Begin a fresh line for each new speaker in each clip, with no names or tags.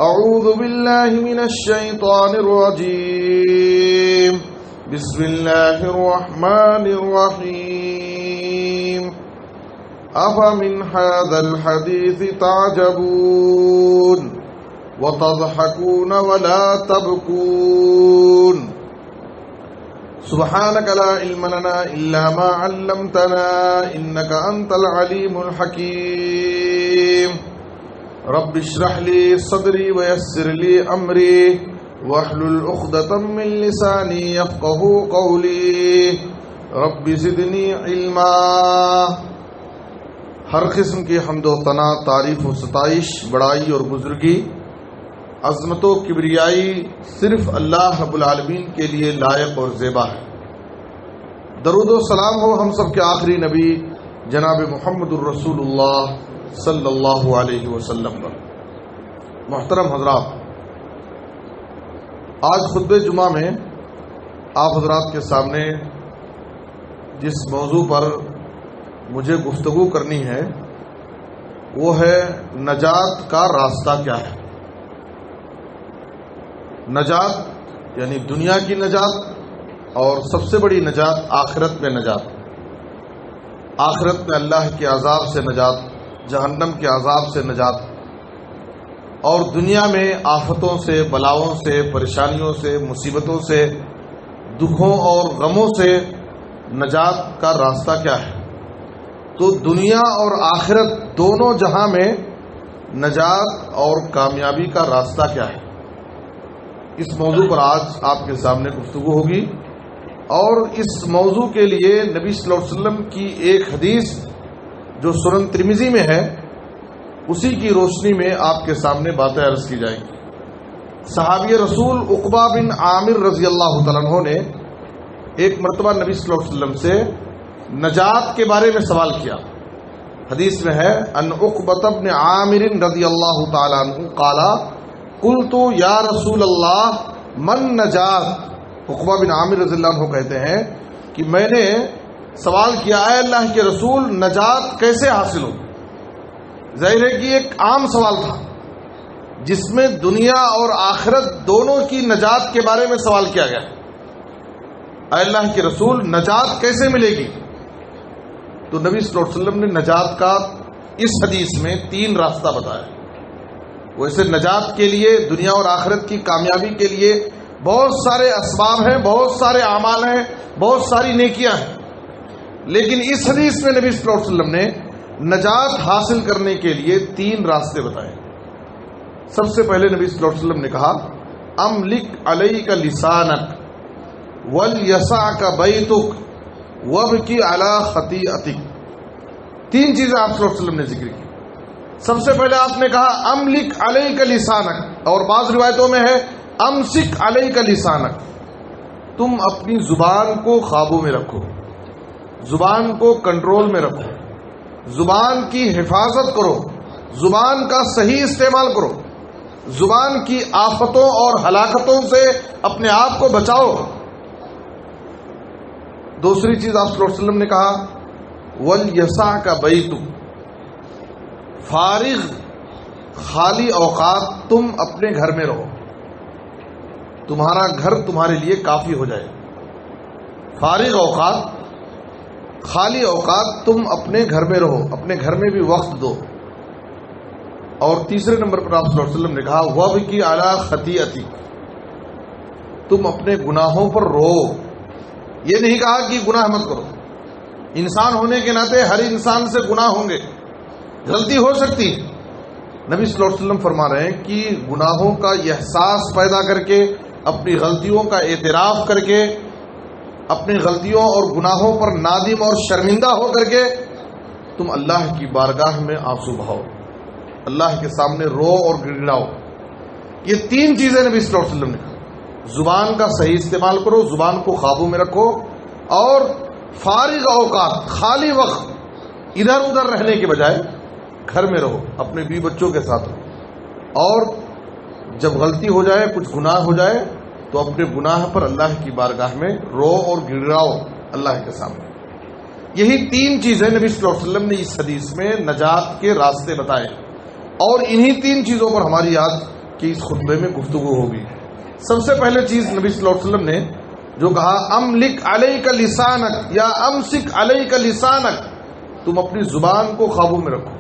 أعوذ بالله من الشيطان الرجيم بسم الله الرحمن الرحيم أفمن هذا الحديث تعجبون وتضحكون ولا تبكون سبحانك لا علم لنا إلا ما علمتنا إنك أنت العليم الحكيم رب اشرح لي صدري ويسر لي أمري واحلل عقدة من لساني يفقهوا قولي رب زدني علما۔ ہر قسم کی حمد و ثنا، تعریف و ستائش، بڑائی اور بزرگی، عظمت و کبریائی صرف اللہ رب العالمین کے لیے لائق اور زیبا ہے۔ درود و سلام ہو ہم سب کے آخری نبی جناب محمد الرسول اللہ صلی اللہ علیہ وسلم پر۔ محترم حضرات، آج خطبہ جمعہ میں آپ حضرات کے سامنے جس موضوع پر مجھے گفتگو کرنی ہے وہ ہے نجات کا راستہ کیا ہے۔ نجات یعنی دنیا کی نجات، اور سب سے بڑی نجات آخرت میں نجات۔ آخرت میں اللہ کے عذاب سے نجات، جہنم کے عذاب سے نجات، اور دنیا میں آفتوں سے، بلاؤں سے، پریشانیوں سے، مصیبتوں سے، دکھوں اور غموں سے نجات کا راستہ کیا ہے۔ تو دنیا اور آخرت دونوں جہاں میں نجات اور کامیابی کا راستہ کیا ہے، اس موضوع پر آج آپ کے سامنے گفتگو ہوگی۔ اور اس موضوع کے لیے نبی صلی اللہ علیہ وسلم کی ایک حدیث جو سنن ترمذی میں ہے، اسی کی روشنی میں آپ کے سامنے باتیں عرض کی جائیں گی۔ صحابی رسول عقبہ بن عامر رضی اللہ تعالیٰ عنہ نے ایک مرتبہ نبی صلی اللہ علیہ وسلم سے نجات کے بارے میں سوال کیا۔ حدیث میں ہے ان عقبہ بن عامر رضی اللہ تعالیٰ عنہ قال قلت یا رسول اللہ من نجات۔ عقبہ بن عامر رضی اللہ عنہ کہتے ہیں کہ میں نے سوال کیا، اے اللہ کے رسول نجات کیسے حاصل ہو؟ ظاہر ہے کہ ایک عام سوال تھا جس میں دنیا اور آخرت دونوں کی نجات کے بارے میں سوال کیا گیا۔ اے اللہ کے رسول نجات کیسے ملے گی؟ تو نبی صلی اللہ علیہ وسلم نے نجات کا اس حدیث میں 3 راستہ بتایا۔ ویسے نجات کے لیے، دنیا اور آخرت کی کامیابی کے لیے بہت سارے اسباب ہیں، بہت سارے اعمال ہیں، بہت ساری نیکیاں ہیں، لیکن اس حدیث میں نبی صلی اللہ علیہ وسلم نے نجات حاصل کرنے کے لیے 3 راستے بتائے۔ سب سے پہلے نبی صلی اللہ علیہ وسلم نے کہا املک علیک لسانک ولیسعک بیتک وابکی علی خطیئتک۔ 3 چیزیں آپ صلی اللہ علیہ وسلم نے ذکر کی۔ سب سے پہلے آپ نے کہا املک علیک لسانک، اور بعض روایتوں میں ہے امسک علیک لسانک، تم اپنی زبان کو قابو میں رکھو، زبان کو کنٹرول میں رکھو، زبان کی حفاظت کرو، زبان کا صحیح استعمال کرو، زبان کی آفتوں اور ہلاکتوں سے اپنے آپ کو بچاؤ۔ دوسری چیز آپ صلی اللہ علیہ وسلم نے کہا وَلْيَسَعْكَ بَيْتُكَ، فارغ خالی اوقات تم اپنے گھر میں رہو، تمہارا گھر تمہارے لیے کافی ہو جائے۔ فارغ اوقات، خالی اوقات تم اپنے گھر میں رہو، اپنے گھر میں بھی وقت دو۔ اور تیسرے نمبر پر آپ صلی اللہ علیہ وسلم نے کہا وَابْكِ عَلَىٰ خَطِیئَتِکَ، تم اپنے گناہوں پر رو۔ یہ نہیں کہا کہ گناہ مت کرو، انسان ہونے کے ناطے ہر انسان سے گناہ ہوں گے، غلطی ہو سکتی ہے۔ نبی صلی اللہ علیہ وسلم فرما رہے ہیں کہ گناہوں کا احساس پیدا کر کے، اپنی غلطیوں کا اعتراف کر کے، اپنی غلطیوں اور گناہوں پر نادم اور شرمندہ ہو کر کے تم اللہ کی بارگاہ میں آنسو بہاؤ، اللہ کے سامنے رو اور گڑگڑاؤ۔ یہ 3 چیزیں نبی صلی اللہ علیہ وسلم نے کہا۔ زبان کا صحیح استعمال کرو، زبان کو قابو میں رکھو، اور فارغ اوقات، خالی وقت ادھر ادھر رہنے کے بجائے گھر میں رہو، اپنے بیوی بچوں کے ساتھ رہو، اور جب غلطی ہو جائے، کچھ گناہ ہو جائے تو اپنے گناہ پر اللہ کی بارگاہ میں رو اور گڑگڑاؤ اللہ کے سامنے۔ یہی 3 چیزیں نبی صلی اللہ علیہ وسلم نے اس حدیث میں نجات کے راستے بتائے، اور انہی 3 چیزوں پر ہماری آج کی اس خطبے میں گفتگو ہوگی۔ سب سے پہلے چیز نبی صلی اللہ علیہ وسلم نے جو کہا املک علیک لسانک یا امسک علیک لسانک، تم اپنی زبان کو قابو میں رکھو،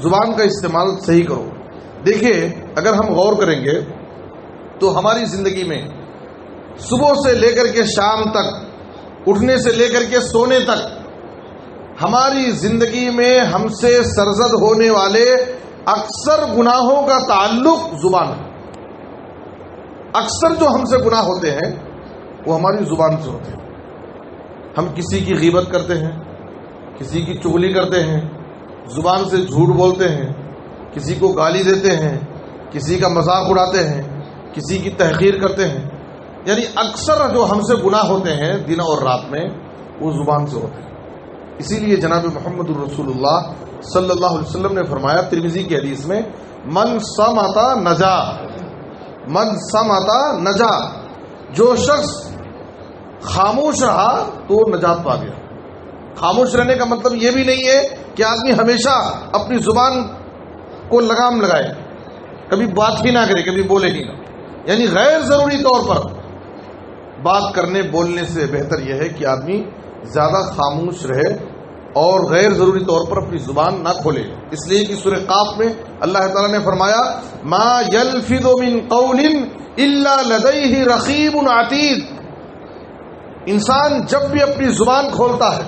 زبان کا استعمال صحیح کرو۔ دیکھیے اگر ہم غور کریں گے تو ہماری زندگی میں صبح سے لے کر کے شام تک، اٹھنے سے لے کر کے سونے تک، ہماری زندگی میں ہم سے سرزد ہونے والے اکثر گناہوں کا تعلق زبان ہے۔ اکثر جو ہم سے گناہ ہوتے ہیں وہ ہماری زبان سے ہوتے ہیں۔ ہم کسی کی غیبت کرتے ہیں، کسی کی چغلی کرتے ہیں، زبان سے جھوٹ بولتے ہیں، کسی کو گالی دیتے ہیں، کسی کا مذاق اڑاتے ہیں، کسی کی تحقیر کرتے ہیں۔ یعنی اکثر جو ہم سے گناہ ہوتے ہیں دن اور رات میں وہ زبان سے ہوتے ہیں۔ اسی لیے جناب محمد الرسول اللہ صلی اللہ علیہ وسلم نے فرمایا ترمذی کی حدیث میں، من صمت نجا، من صمت نجا، جو شخص خاموش رہا تو نجات پا گیا۔ خاموش رہنے کا مطلب یہ بھی نہیں ہے کہ آدمی ہمیشہ اپنی زبان کو لگام لگائے، کبھی بات ہی نہ کرے، کبھی بولے ہی نہ۔ یعنی غیر ضروری طور پر بات کرنے بولنے سے بہتر یہ ہے کہ آدمی زیادہ خاموش رہے اور غیر ضروری طور پر اپنی زبان نہ کھولے۔ اس لیے کہ سورہ قاف میں اللہ تعالیٰ نے فرمایا ما یلفظ من قول الا لدیہ رقیب عتید، انسان جب بھی اپنی زبان کھولتا ہے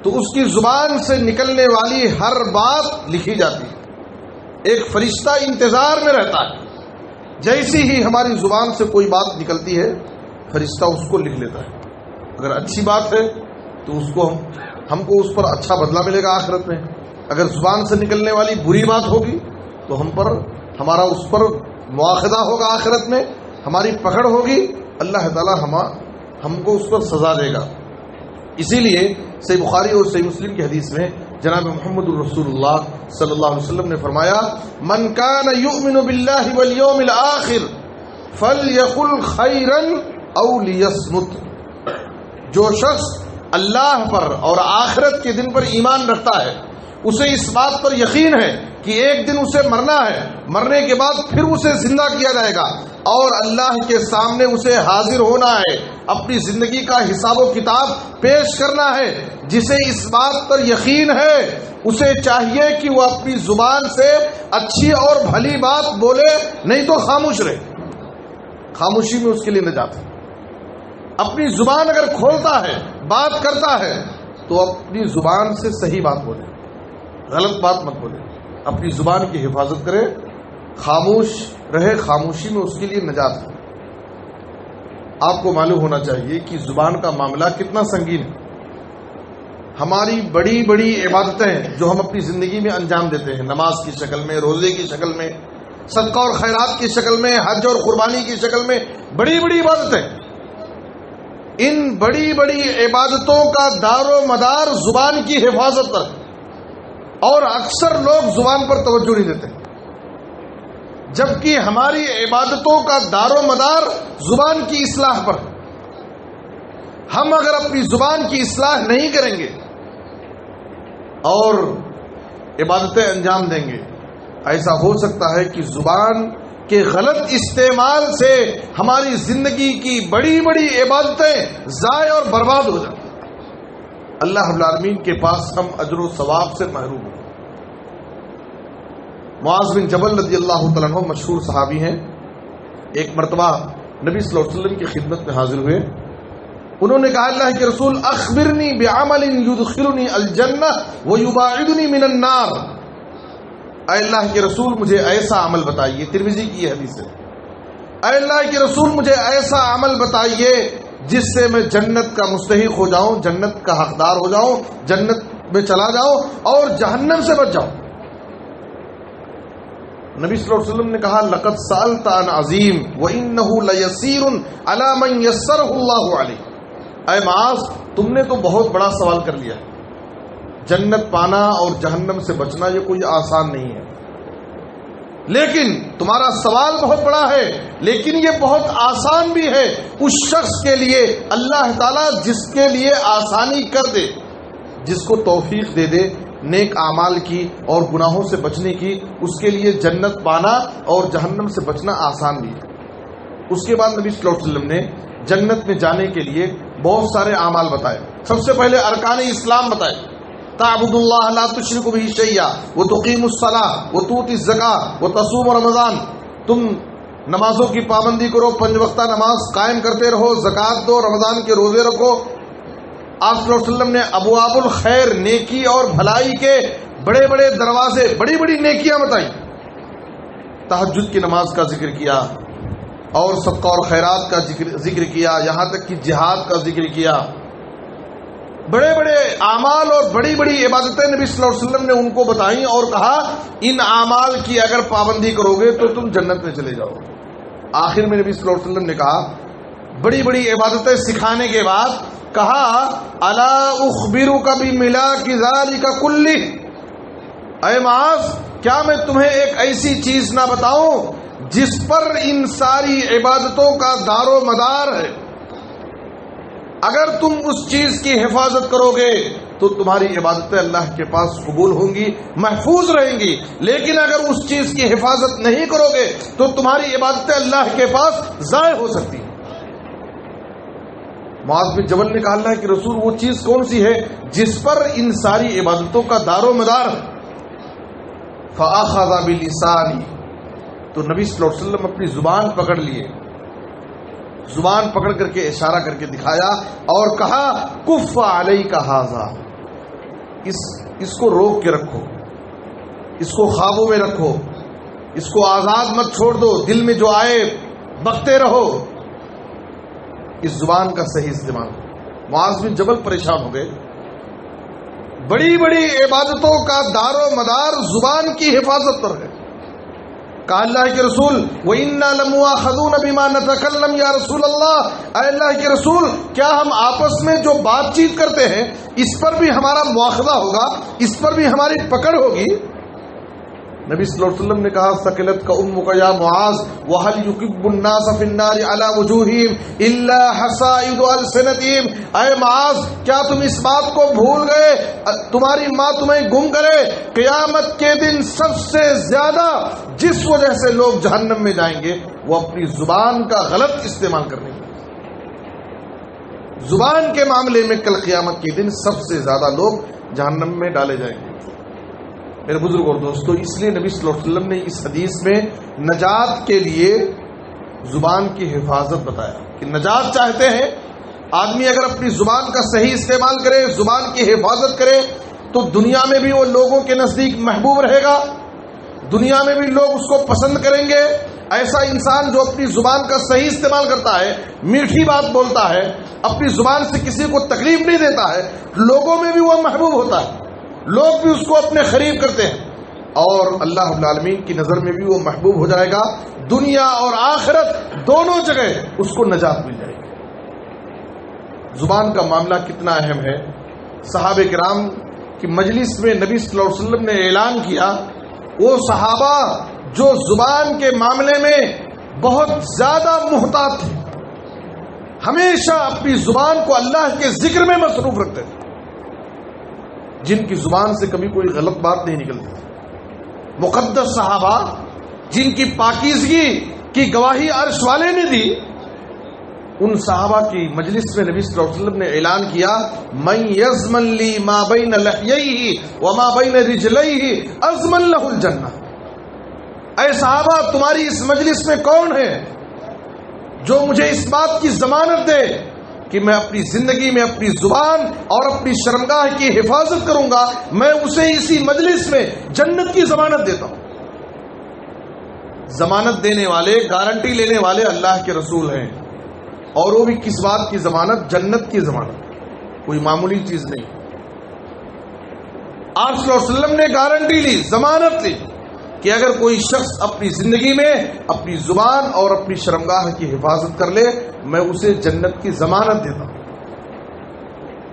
تو اس کی زبان سے نکلنے والی ہر بات لکھی جاتی ہے، ایک فرشتہ انتظار میں رہتا ہے۔ جیسی ہی ہماری زبان سے کوئی بات نکلتی ہے فرشتہ اس کو لکھ لیتا ہے۔ اگر اچھی بات ہے تو ہم کو اس پر اچھا بدلہ ملے گا آخرت میں، اگر زبان سے نکلنے والی بری بات ہوگی تو ہمارا اس پر مواخذہ ہوگا آخرت میں، ہماری پکڑ ہوگی، اللہ تعالی ہم کو اس پر سزا دے گا۔ اسی لیے صحیح بخاری اور صحیح مسلم کی حدیث میں جناب محمد الرسول اللہ صلی اللہ علیہ وسلم نے فرمایا من کان یؤمن باللہ والیوم الآخر فلیقل خیرا او لیصمت، جو شخص اللہ پر اور آخرت کے دن پر ایمان رکھتا ہے، اسے اس بات پر یقین ہے کہ ایک دن اسے مرنا ہے، مرنے کے بعد پھر اسے زندہ کیا جائے گا اور اللہ کے سامنے اسے حاضر ہونا ہے، اپنی زندگی کا حساب و کتاب پیش کرنا ہے، جسے اس بات پر یقین ہے اسے چاہیے کہ وہ اپنی زبان سے اچھی اور بھلی بات بولے، نہیں تو خاموش رہے۔ خاموشی میں اس کے لیے نجات ہے۔ اپنی زبان اگر کھولتا ہے، بات کرتا ہے، تو اپنی زبان سے صحیح بات بولے، غلط بات مت بولے، اپنی زبان کی حفاظت کرے، خاموش رہے، خاموشی میں اس کے لیے نجات ہے۔ آپ کو معلوم ہونا چاہیے کہ زبان کا معاملہ کتنا سنگین ہے۔ ہماری بڑی بڑی عبادتیں جو ہم اپنی زندگی میں انجام دیتے ہیں، نماز کی شکل میں، روزے کی شکل میں، صدقہ اور خیرات کی شکل میں، حج اور قربانی کی شکل میں، بڑی بڑی عبادتیں، ان بڑی بڑی عبادتوں کا دار و مدار زبان کی حفاظت پر، اور اکثر لوگ زبان پر توجہ نہیں دیتے، جبکہ ہماری عبادتوں کا دار و مدار زبان کی اصلاح پر۔ ہم اگر اپنی زبان کی اصلاح نہیں کریں گے اور عبادتیں انجام دیں گے، ایسا ہو سکتا ہے کہ زبان کے غلط استعمال سے ہماری زندگی کی بڑی بڑی عبادتیں ضائع اور برباد ہو جائیں، اللہ رب العالمین کے پاس ہم اجر و ثواب سے محروم ہیں۔ معاذ بن جبل رضی اللہ تعالیٰ عنہ مشہور صحابی ہیں، ایک مرتبہ نبی صلی اللہ علیہ وسلم کی خدمت میں حاضر ہوئے، انہوں نے کہا اللہ کے رسول اخبرنی بعمل یدخلنی الجنہ ویباعدنی من النار، اے اللہ کے رسول مجھے ایسا عمل بتائیے، ترمذی کی یہ حدیث ہے، اے اللہ کے رسول مجھے ایسا عمل بتائیے جس سے میں جنت کا مستحق ہو جاؤں، جنت کا حقدار ہو جاؤں، جنت میں چلا جاؤں اور جہنم سے بچ جاؤں۔ نبی صلی اللہ علیہ وسلم نے کہا لقد سألت عن عظیم وإنه ليسير على من يسره الله عليه، اے معاذ تم نے تو بہت بڑا سوال کر لیا، جنت پانا اور جہنم سے بچنا یہ کوئی آسان نہیں ہے، لیکن تمہارا سوال بہت بڑا ہے، لیکن یہ بہت آسان بھی ہے اس شخص کے لیے اللہ تعالیٰ جس کے لیے آسانی کر دے، جس کو توفیق دے دے نیک اعمال کی اور گناہوں سے بچنے کی، اس کے لیے جنت پانا اور جہنم سے بچنا آسان بھی ہے۔ اس کے بعد نبی صلی اللہ علیہ وسلم نے جنت میں جانے کے لیے بہت سارے اعمال بتائے۔ سب سے پہلے ارکان اسلام بتائے، تعبد اللہ لا تشرک بہ شیئا وتقیم الصلاۃ وتؤتی الزکاۃ وتصوم رمضان، تم نمازوں کی پابندی کرو، 5 وقتہ نماز قائم کرتے رہو، زکوٰۃ دو، رمضان کے روزے رکھو۔ آپ صلی اللہ علیہ وسلم نے ابواب الخیر، نیکی اور بھلائی کے بڑے بڑے دروازے، بڑی بڑی نیکیاں بتائی۔ تہجد کی نماز کا ذکر کیا اور صدقہ اور خیرات کا ذکر کیا، یہاں تک کہ جہاد کا ذکر کیا۔ بڑے بڑے اعمال اور بڑی بڑی عبادتیں نبی صلی اللہ علیہ وسلم نے ان کو بتائیں اور کہا ان اعمال کی اگر پابندی کرو گے تو تم جنت میں چلے جاؤ۔ آخر میں نبی صلی اللہ علیہ وسلم نے کہا، بڑی بڑی عبادتیں سکھانے کے بعد کہا، الا اخبرک بملاک ذلک کلہ، اے معاذ کیا میں تمہیں ایک ایسی چیز نہ بتاؤں جس پر ان ساری عبادتوں کا دار و مدار ہے؟ اگر تم اس چیز کی حفاظت کرو گے تو تمہاری عبادتیں اللہ کے پاس قبول ہوں گی، محفوظ رہیں گی، لیکن اگر اس چیز کی حفاظت نہیں کرو گے تو تمہاری عبادتیں اللہ کے پاس ضائع ہو سکتی ہیں۔ معاذ بن جبل نے کہا، اللہ کے رسول وہ چیز کون سی ہے جس پر ان ساری عبادتوں کا دار و مدار ہے؟ فأخذ بلسانی، تو نبی صلی اللہ علیہ وسلم اپنی زبان پکڑ لیے، زبان پکڑ کر کے اشارہ کر کے دکھایا اور کہا، کف علیک ھذا، اس کو روک کے رکھو، اس کو خوابوں میں رکھو، اس کو آزاد مت چھوڑ دو، دل میں جو آئے بکتے رہو۔ اس زبان کا صحیح استعمال۔ معاذ بن جبل پریشان ہو گئے، بڑی بڑی عبادتوں کا دار و مدار زبان کی حفاظت پر ہے۔ کہا، اللہ کے رسول وَإِنَّا لَمُؤَاخَذُونَ بِمَا نَتَكَلَّمُ یا رسول اللہ، اے اللہ کے رسول کیا ہم آپس میں جو بات چیت کرتے ہیں اس پر بھی ہمارا مواخذہ ہوگا، اس پر بھی ہماری پکڑ ہوگی؟ نبی صلی اللہ علیہ وسلم نے کہا، ثقلتک امک یا معاذ وهل يكب الناس في النار على وجوههم الا حصائد السنتهم، اے معاذ کیا تم اس بات کو بھول گئے، تمہاری ماں تمہیں گم کرے، قیامت کے دن سب سے زیادہ جس وجہ سے لوگ جہنم میں جائیں گے وہ اپنی زبان کا غلط استعمال کرنے کی۔ زبان کے معاملے میں کل قیامت کے دن سب سے زیادہ لوگ جہنم میں ڈالے جائیں گے۔ میرے بزرگ اور دوستو، اس لیے نبی صلی اللہ علیہ وسلم نے اس حدیث میں نجات کے لیے زبان کی حفاظت بتایا کہ نجات چاہتے ہیں آدمی اگر اپنی زبان کا صحیح استعمال کرے، زبان کی حفاظت کرے تو دنیا میں بھی وہ لوگوں کے نزدیک محبوب رہے گا، دنیا میں بھی لوگ اس کو پسند کریں گے۔ ایسا انسان جو اپنی زبان کا صحیح استعمال کرتا ہے، میٹھی بات بولتا ہے، اپنی زبان سے کسی کو تکلیف نہیں دیتا ہے، لوگوں میں بھی وہ محبوب ہوتا ہے، لوگ بھی اس کو اپنے قریب کرتے ہیں اور اللہ رب العالمین کی نظر میں بھی وہ محبوب ہو جائے گا۔ دنیا اور آخرت دونوں جگہ اس کو نجات مل جائے گی۔ زبان کا معاملہ کتنا اہم ہے۔ صحابہ کرام کی مجلس میں نبی صلی اللہ علیہ وسلم نے اعلان کیا، وہ صحابہ جو زبان کے معاملے میں بہت زیادہ محتاط تھے، ہمیشہ اپنی زبان کو اللہ کے ذکر میں مصروف رکھتے تھے، جن کی زبان سے کبھی کوئی غلط بات نہیں نکلتی تھی۔ مقدس صحابہ جن کی پاکیزگی کی گواہی عرش والے نے دی، ان صحابہ کی مجلس میں نبی صلی اللہ علیہ وسلم نے اعلان کیا، من یضمن لی ما بین لحییہ وما بین رجلیہ اضمن لہ الجنہ۔ اے صحابہ تمہاری اس مجلس میں کون ہے جو مجھے اس بات کی ضمانت دے کہ میں اپنی زندگی میں اپنی زبان اور اپنی شرمگاہ کی حفاظت کروں گا، میں اسے اسی مجلس میں جنت کی ضمانت دیتا ہوں۔ ضمانت دینے والے، گارنٹی لینے والے اللہ کے رسول ہیں، اور وہ بھی کس بات کی ضمانت؟ جنت کی ضمانت، کوئی معمولی چیز نہیں۔ آپ صلی اللہ علیہ وسلم نے گارنٹی لی، ضمانت لی کہ اگر کوئی شخص اپنی زندگی میں اپنی زبان اور اپنی شرمگاہ کی حفاظت کر لے، میں اسے جنت کی ضمانت دیتا ہوں۔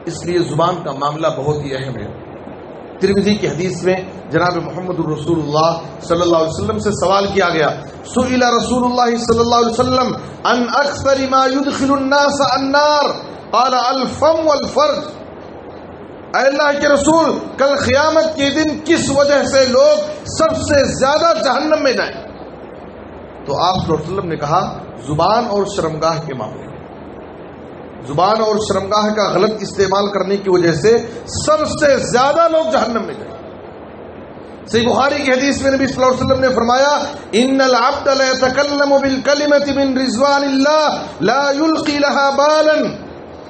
اس لیے زبان کا معاملہ بہت ہی اہم ہے۔ ترمذی کی حدیث میں جناب محمد رسول اللہ صلی اللہ علیہ وسلم سے سوال کیا گیا، سئل رسول اللہ صلی اللہ علیہ وسلم عن اکثر ما يدخل الناس النار قال الفم والفرج۔ اے اللہ کے رسول کل قیامت کے دن کس وجہ سے لوگ سب سے زیادہ جہنم میں جائیں؟ تو آپ صلی اللہ علیہ وسلم نے کہا زبان اور شرمگاہ کے معاملے میں، زبان اور شرمگاہ کا غلط استعمال کرنے کی وجہ سے سب سے زیادہ لوگ جہنم میں جائیں۔ صحیح بخاری کی حدیث میں نبی صلی اللہ علیہ وسلم نے فرمایا ان العبد لا يتكلم بالكلمة من رضوان الله لا يلقي لها بالا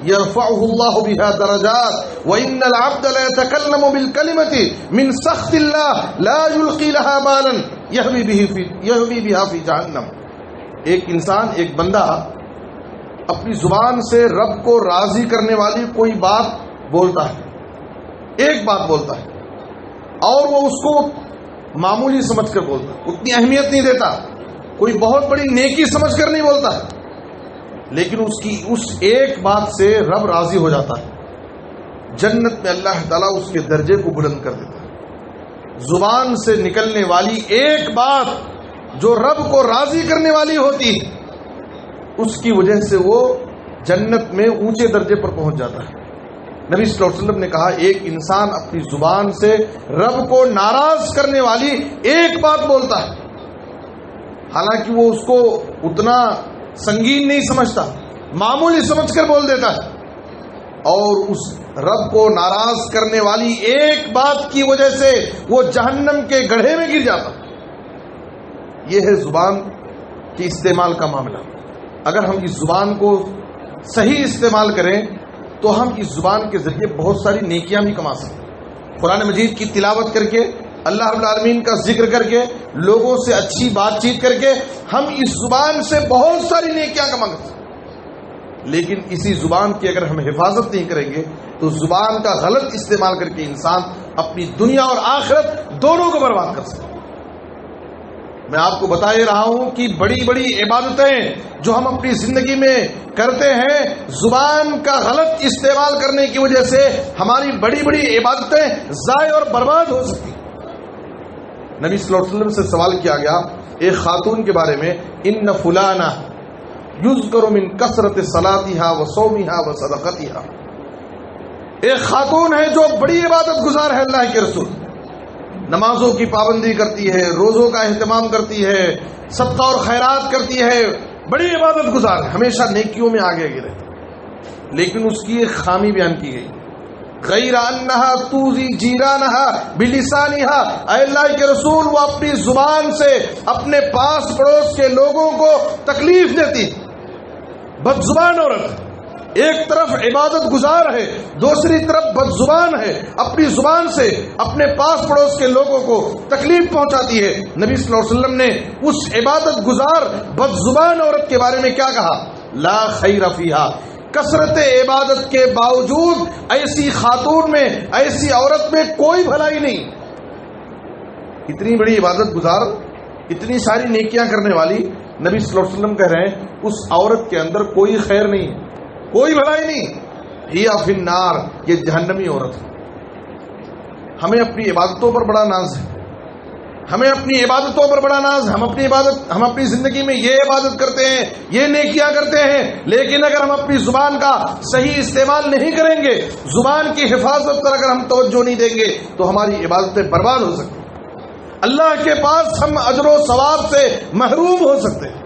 يرفعه الله بها درجات وان العبد لا يتكلم بالكلمة من سخط الله لا يلقي لها بالا يهوي بها في جہنم۔ ایک انسان، ایک بندہ اپنی زبان سے رب کو راضی کرنے والی کوئی بات بولتا ہے، ایک بات بولتا ہے اور وہ اس کو معمولی سمجھ کر بولتا ہے، اتنی اہمیت نہیں دیتا، کوئی بہت بڑی نیکی سمجھ کر نہیں بولتا ہے، لیکن اس ایک بات سے رب راضی ہو جاتا ہے، جنت میں اللہ تعالیٰ اس کے درجے کو بلند کر دیتا ہے۔ زبان سے نکلنے والی ایک بات جو رب کو راضی کرنے والی ہوتی ہے، اس کی وجہ سے وہ جنت میں اونچے درجے پر پہنچ جاتا ہے۔ نبی صلی اللہ علیہ وسلم نے کہا ایک انسان اپنی زبان سے رب کو ناراض کرنے والی ایک بات بولتا ہے، حالانکہ وہ اس کو اتنا سنگین نہیں سمجھتا، معمولی سمجھ کر بول دیتا ہے، اور اس رب کو ناراض کرنے والی ایک بات کی وجہ سے وہ جہنم کے گڑھے میں گر جاتا۔ یہ ہے زبان کے استعمال کا معاملہ۔ اگر ہم اس زبان کو صحیح استعمال کریں تو ہم اس زبان کے ذریعے بہت ساری نیکیاں بھی کما سکتے ہیں۔ قرآن مجید کی تلاوت کر کے، اللہ رب العالمین کا ذکر کر کے، لوگوں سے اچھی بات چیت کر کے ہم اس زبان سے بہت ساری نیکیاں کما سکتے ہیں، لیکن اسی زبان کی اگر ہم حفاظت نہیں کریں گے تو زبان کا غلط استعمال کر کے انسان اپنی دنیا اور آخرت دونوں کو برباد کر سکتا ہے۔ میں آپ کو بتا ہی رہا ہوں کہ بڑی بڑی عبادتیں جو ہم اپنی زندگی میں کرتے ہیں، زبان کا غلط استعمال کرنے کی وجہ سے ہماری بڑی بڑی عبادتیں ضائع اور برباد ہو سکتی۔ نبی صلی اللہ علیہ وسلم سے سوال کیا گیا ایک خاتون کے بارے میں، ان فلانہ یذکر من کثرت صلاتها وصومها وصدقتها، ایک خاتون ہے جو بڑی عبادت گزار ہے، اللہ کے رسول نمازوں کی پابندی کرتی ہے، روزوں کا اہتمام کرتی ہے، صدقہ اور خیرات کرتی ہے، بڑی عبادت گزار ہے، ہمیشہ نیکیوں میں آگے رہتی، لیکن اس کی ایک خامی بیان کی گئی، غیر انہا توزی جیرانہا بلسانہا، اے اللہ کے رسول وہ اپنی زبان سے اپنے پاس پڑوس کے لوگوں کو تکلیف دیتی، بد زبان عورت، ایک طرف عبادت گزار ہے، دوسری طرف بد زبان ہے، اپنی زبان سے اپنے پاس پڑوس کے لوگوں کو تکلیف پہنچاتی ہے۔ نبی صلی اللہ علیہ وسلم نے اس عبادت گزار بد زبان عورت کے بارے میں کیا کہا؟ لا خیر فیہا، کثرت عبادت کے باوجود ایسی خاتون میں، ایسی عورت میں کوئی بھلائی نہیں۔ اتنی بڑی عبادت گزار، اتنی ساری نیکیاں کرنے والی، نبی صلی اللہ علیہ وسلم کہہ رہے ہیں اس عورت کے اندر کوئی خیر نہیں، کوئی بھلائی نہیں، ہی فی النار، یہ جہنمی عورت ہے۔ ہمیں اپنی عبادتوں پر بڑا ناز ہے، ہمیں اپنی عبادتوں پر بڑا ناز ہے، ہم اپنی زندگی میں یہ عبادت کرتے ہیں، یہ نیکیاں کرتے ہیں، لیکن اگر ہم اپنی زبان کا صحیح استعمال نہیں کریں گے، زبان کی حفاظت پر اگر ہم توجہ نہیں دیں گے تو ہماری عبادتیں برباد ہو سکتی ہیں، اللہ کے پاس ہم اجر و ثواب سے محروم ہو سکتے ہیں۔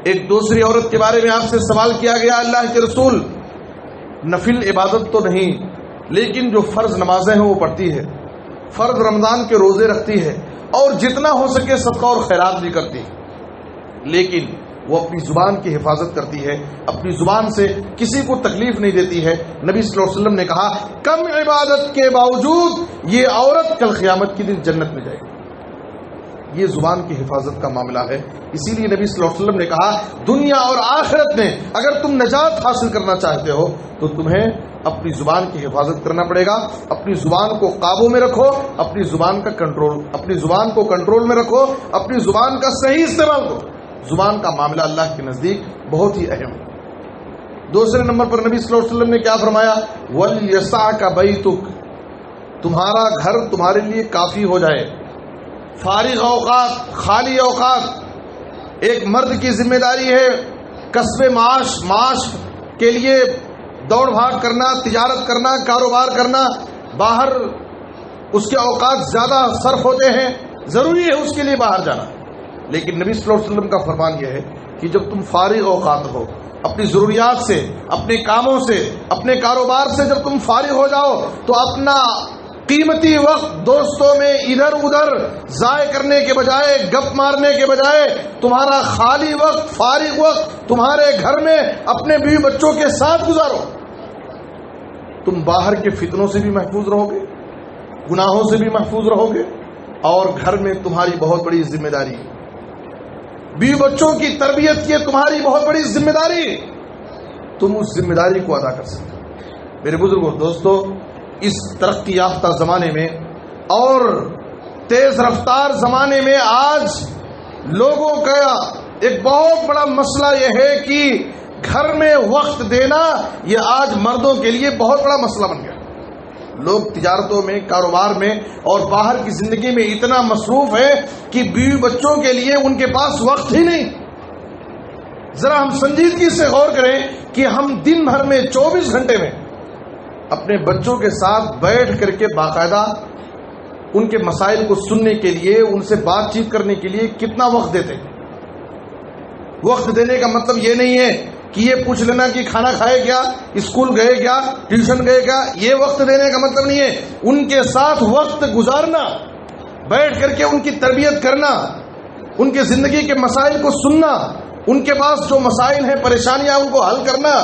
ایک دوسری عورت کے بارے میں آپ سے سوال کیا گیا، اللہ کے رسول نفل عبادت تو نہیں لیکن جو فرض نمازیں ہیں وہ پڑھتی ہے، فرض رمضان کے روزے رکھتی ہے اور جتنا ہو سکے صدقہ اور خیرات بھی کرتی ہے، لیکن وہ اپنی زبان کی حفاظت کرتی ہے، اپنی زبان سے کسی کو تکلیف نہیں دیتی ہے۔ نبی صلی اللہ علیہ وسلم نے کہا کم عبادت کے باوجود یہ عورت کل قیامت کے دن جنت میں جائے گی۔ یہ زبان کی حفاظت کا معاملہ ہے، اسی لیے نبی صلی اللہ علیہ وسلم نے کہا دنیا اور آخرت میں اگر تم نجات حاصل کرنا چاہتے ہو تو تمہیں اپنی زبان کی حفاظت کرنا پڑے گا، اپنی زبان کو قابو میں رکھو، اپنی زبان کو کنٹرول میں رکھو، اپنی زبان کا صحیح استعمال کرو۔ زبان کا معاملہ اللہ کے نزدیک بہت ہی اہم ہے۔ دوسرے نمبر پر نبی صلی اللہ علیہ وسلم نے کیا فرمایا؟ وَلْيَسَعْكَ بَيْتُكَ، تمہارا گھر تمہارے لیے کافی ہو جائے۔ فارغ اوقات، خالی اوقات ایک مرد کی ذمہ داری ہے، کسب معاش کے لیے دوڑ بھاگ کرنا، تجارت کرنا، کاروبار کرنا، باہر اس کے اوقات زیادہ صرف ہوتے ہیں، ضروری ہے اس کے لیے باہر جانا، لیکن نبی صلی اللہ علیہ وسلم کا فرمان یہ ہے کہ جب تم فارغ اوقات ہو اپنی ضروریات سے، اپنے کاموں سے، اپنے کاروبار سے، جب تم فارغ ہو جاؤ تو اپنا قیمتی وقت دوستوں میں ادھر ادھر ضائع کرنے کے بجائے، گپ مارنے کے بجائے، تمہارا خالی وقت، فارغ وقت تمہارے گھر میں اپنے بیوی بچوں کے ساتھ گزارو۔ تم باہر کے فتنوں سے بھی محفوظ رہو گے، گناہوں سے بھی محفوظ رہو گے، اور گھر میں تمہاری بہت بڑی ذمہ داری ہے، بیوی بچوں کی تربیت کی تمہاری بہت بڑی ذمہ داری، تم اس ذمہ داری کو ادا کر سکتے ہو۔ میرے بزرگوں، دوستو، اس ترقی یافتہ زمانے میں اور تیز رفتار زمانے میں آج لوگوں کا ایک بہت بڑا مسئلہ یہ ہے کہ گھر میں وقت دینا یہ آج مردوں کے لیے بہت بڑا مسئلہ بن گیا۔ لوگ تجارتوں میں، کاروبار میں اور باہر کی زندگی میں اتنا مصروف ہے کہ بیوی بچوں کے لیے ان کے پاس وقت ہی نہیں۔ ذرا ہم سنجیدگی سے غور کریں کہ ہم دن بھر میں 24 گھنٹے میں اپنے بچوں کے ساتھ بیٹھ کر کے باقاعدہ ان کے مسائل کو سننے کے لیے، ان سے بات چیت کرنے کے لیے کتنا وقت دیتے ہیں۔ وقت دینے کا مطلب یہ نہیں ہے کہ یہ پوچھ لینا کہ کھانا کھائے کیا، اسکول گئے کیا، ٹیوشن گئے کیا، یہ وقت دینے کا مطلب نہیں ہے۔ ان کے ساتھ وقت گزارنا، بیٹھ کر کے ان کی تربیت کرنا، ان کے زندگی کے مسائل کو سننا، ان کے پاس جو مسائل ہیں، پریشانیاں، ان کو حل کرنا۔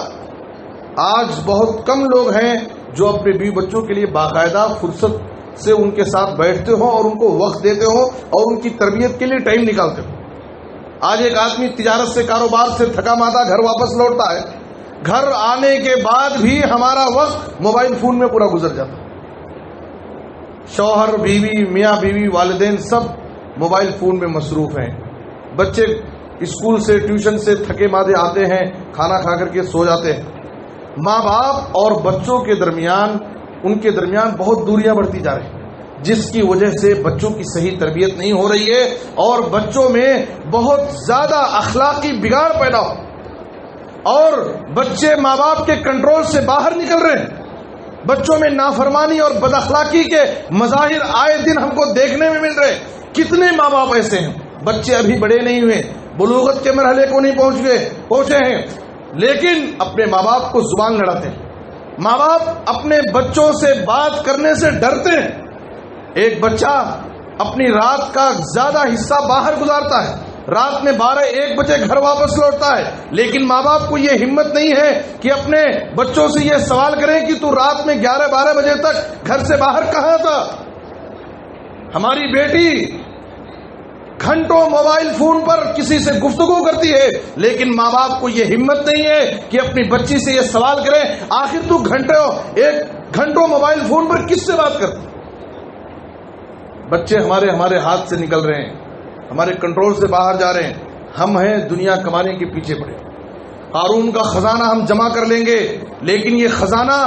آج بہت کم لوگ ہیں جو اپنے بیوی بچوں کے لیے باقاعدہ فرصت سے ان کے ساتھ بیٹھتے ہوں اور ان کو وقت دیتے ہوں اور ان کی تربیت کے لیے ٹائم نکالتے ہوں۔ آج ایک آدمی تجارت سے، کاروبار سے تھکا ماندہ گھر واپس لوٹتا ہے، گھر آنے کے بعد بھی ہمارا وقت موبائل فون میں پورا گزر جاتا ہے۔ شوہر، بیوی، میاں بیوی، والدین سب موبائل فون میں مصروف ہیں۔ بچے اسکول سے، ٹیوشن سے تھکے ماندے آتے ہیں، کھانا کھا کر کے سو جاتے ہیں۔ ماں باپ اور بچوں کے درمیان، ان کے درمیان بہت دوریاں بڑھتی جا رہی ہیں، جس کی وجہ سے بچوں کی صحیح تربیت نہیں ہو رہی ہے اور بچوں میں بہت زیادہ اخلاقی بگاڑ پیدا ہو، اور بچے ماں باپ کے کنٹرول سے باہر نکل رہے ہیں۔ بچوں میں نافرمانی اور بد اخلاقی کے مظاہر آئے دن ہم کو دیکھنے میں مل رہے۔ کتنے ماں باپ ایسے ہیں، بچے ابھی بڑے نہیں ہوئے، بلوغت کے مرحلے کو نہیں پہنچے ہیں، لیکن اپنے ماں باپ کو زبان لڑاتے ہیں۔ ماں باپ اپنے بچوں سے بات کرنے سے ڈرتے ہیں۔ ایک بچہ اپنی رات کا زیادہ حصہ باہر گزارتا ہے، رات میں 12-1 بجے گھر واپس لوٹتا ہے، لیکن ماں باپ کو یہ ہمت نہیں ہے کہ اپنے بچوں سے یہ سوال کریں کہ تو رات میں 11-12 بجے تک گھر سے باہر کہاں تھا۔ ہماری بیٹی گھنٹوں موبائل فون پر کسی سے گفتگو کرتی ہے، لیکن ماں باپ کو یہ ہمت نہیں ہے کہ اپنی بچی سے یہ سوال کریں، آخر تو گھنٹوں موبائل فون پر کس سے بات کرتی۔ بچے ہمارے ہاتھ سے نکل رہے ہیں، ہمارے کنٹرول سے باہر جا رہے ہیں، ہم ہیں دنیا کمانے کے پیچھے پڑے۔ قارون کا خزانہ ہم جمع کر لیں گے، لیکن یہ خزانہ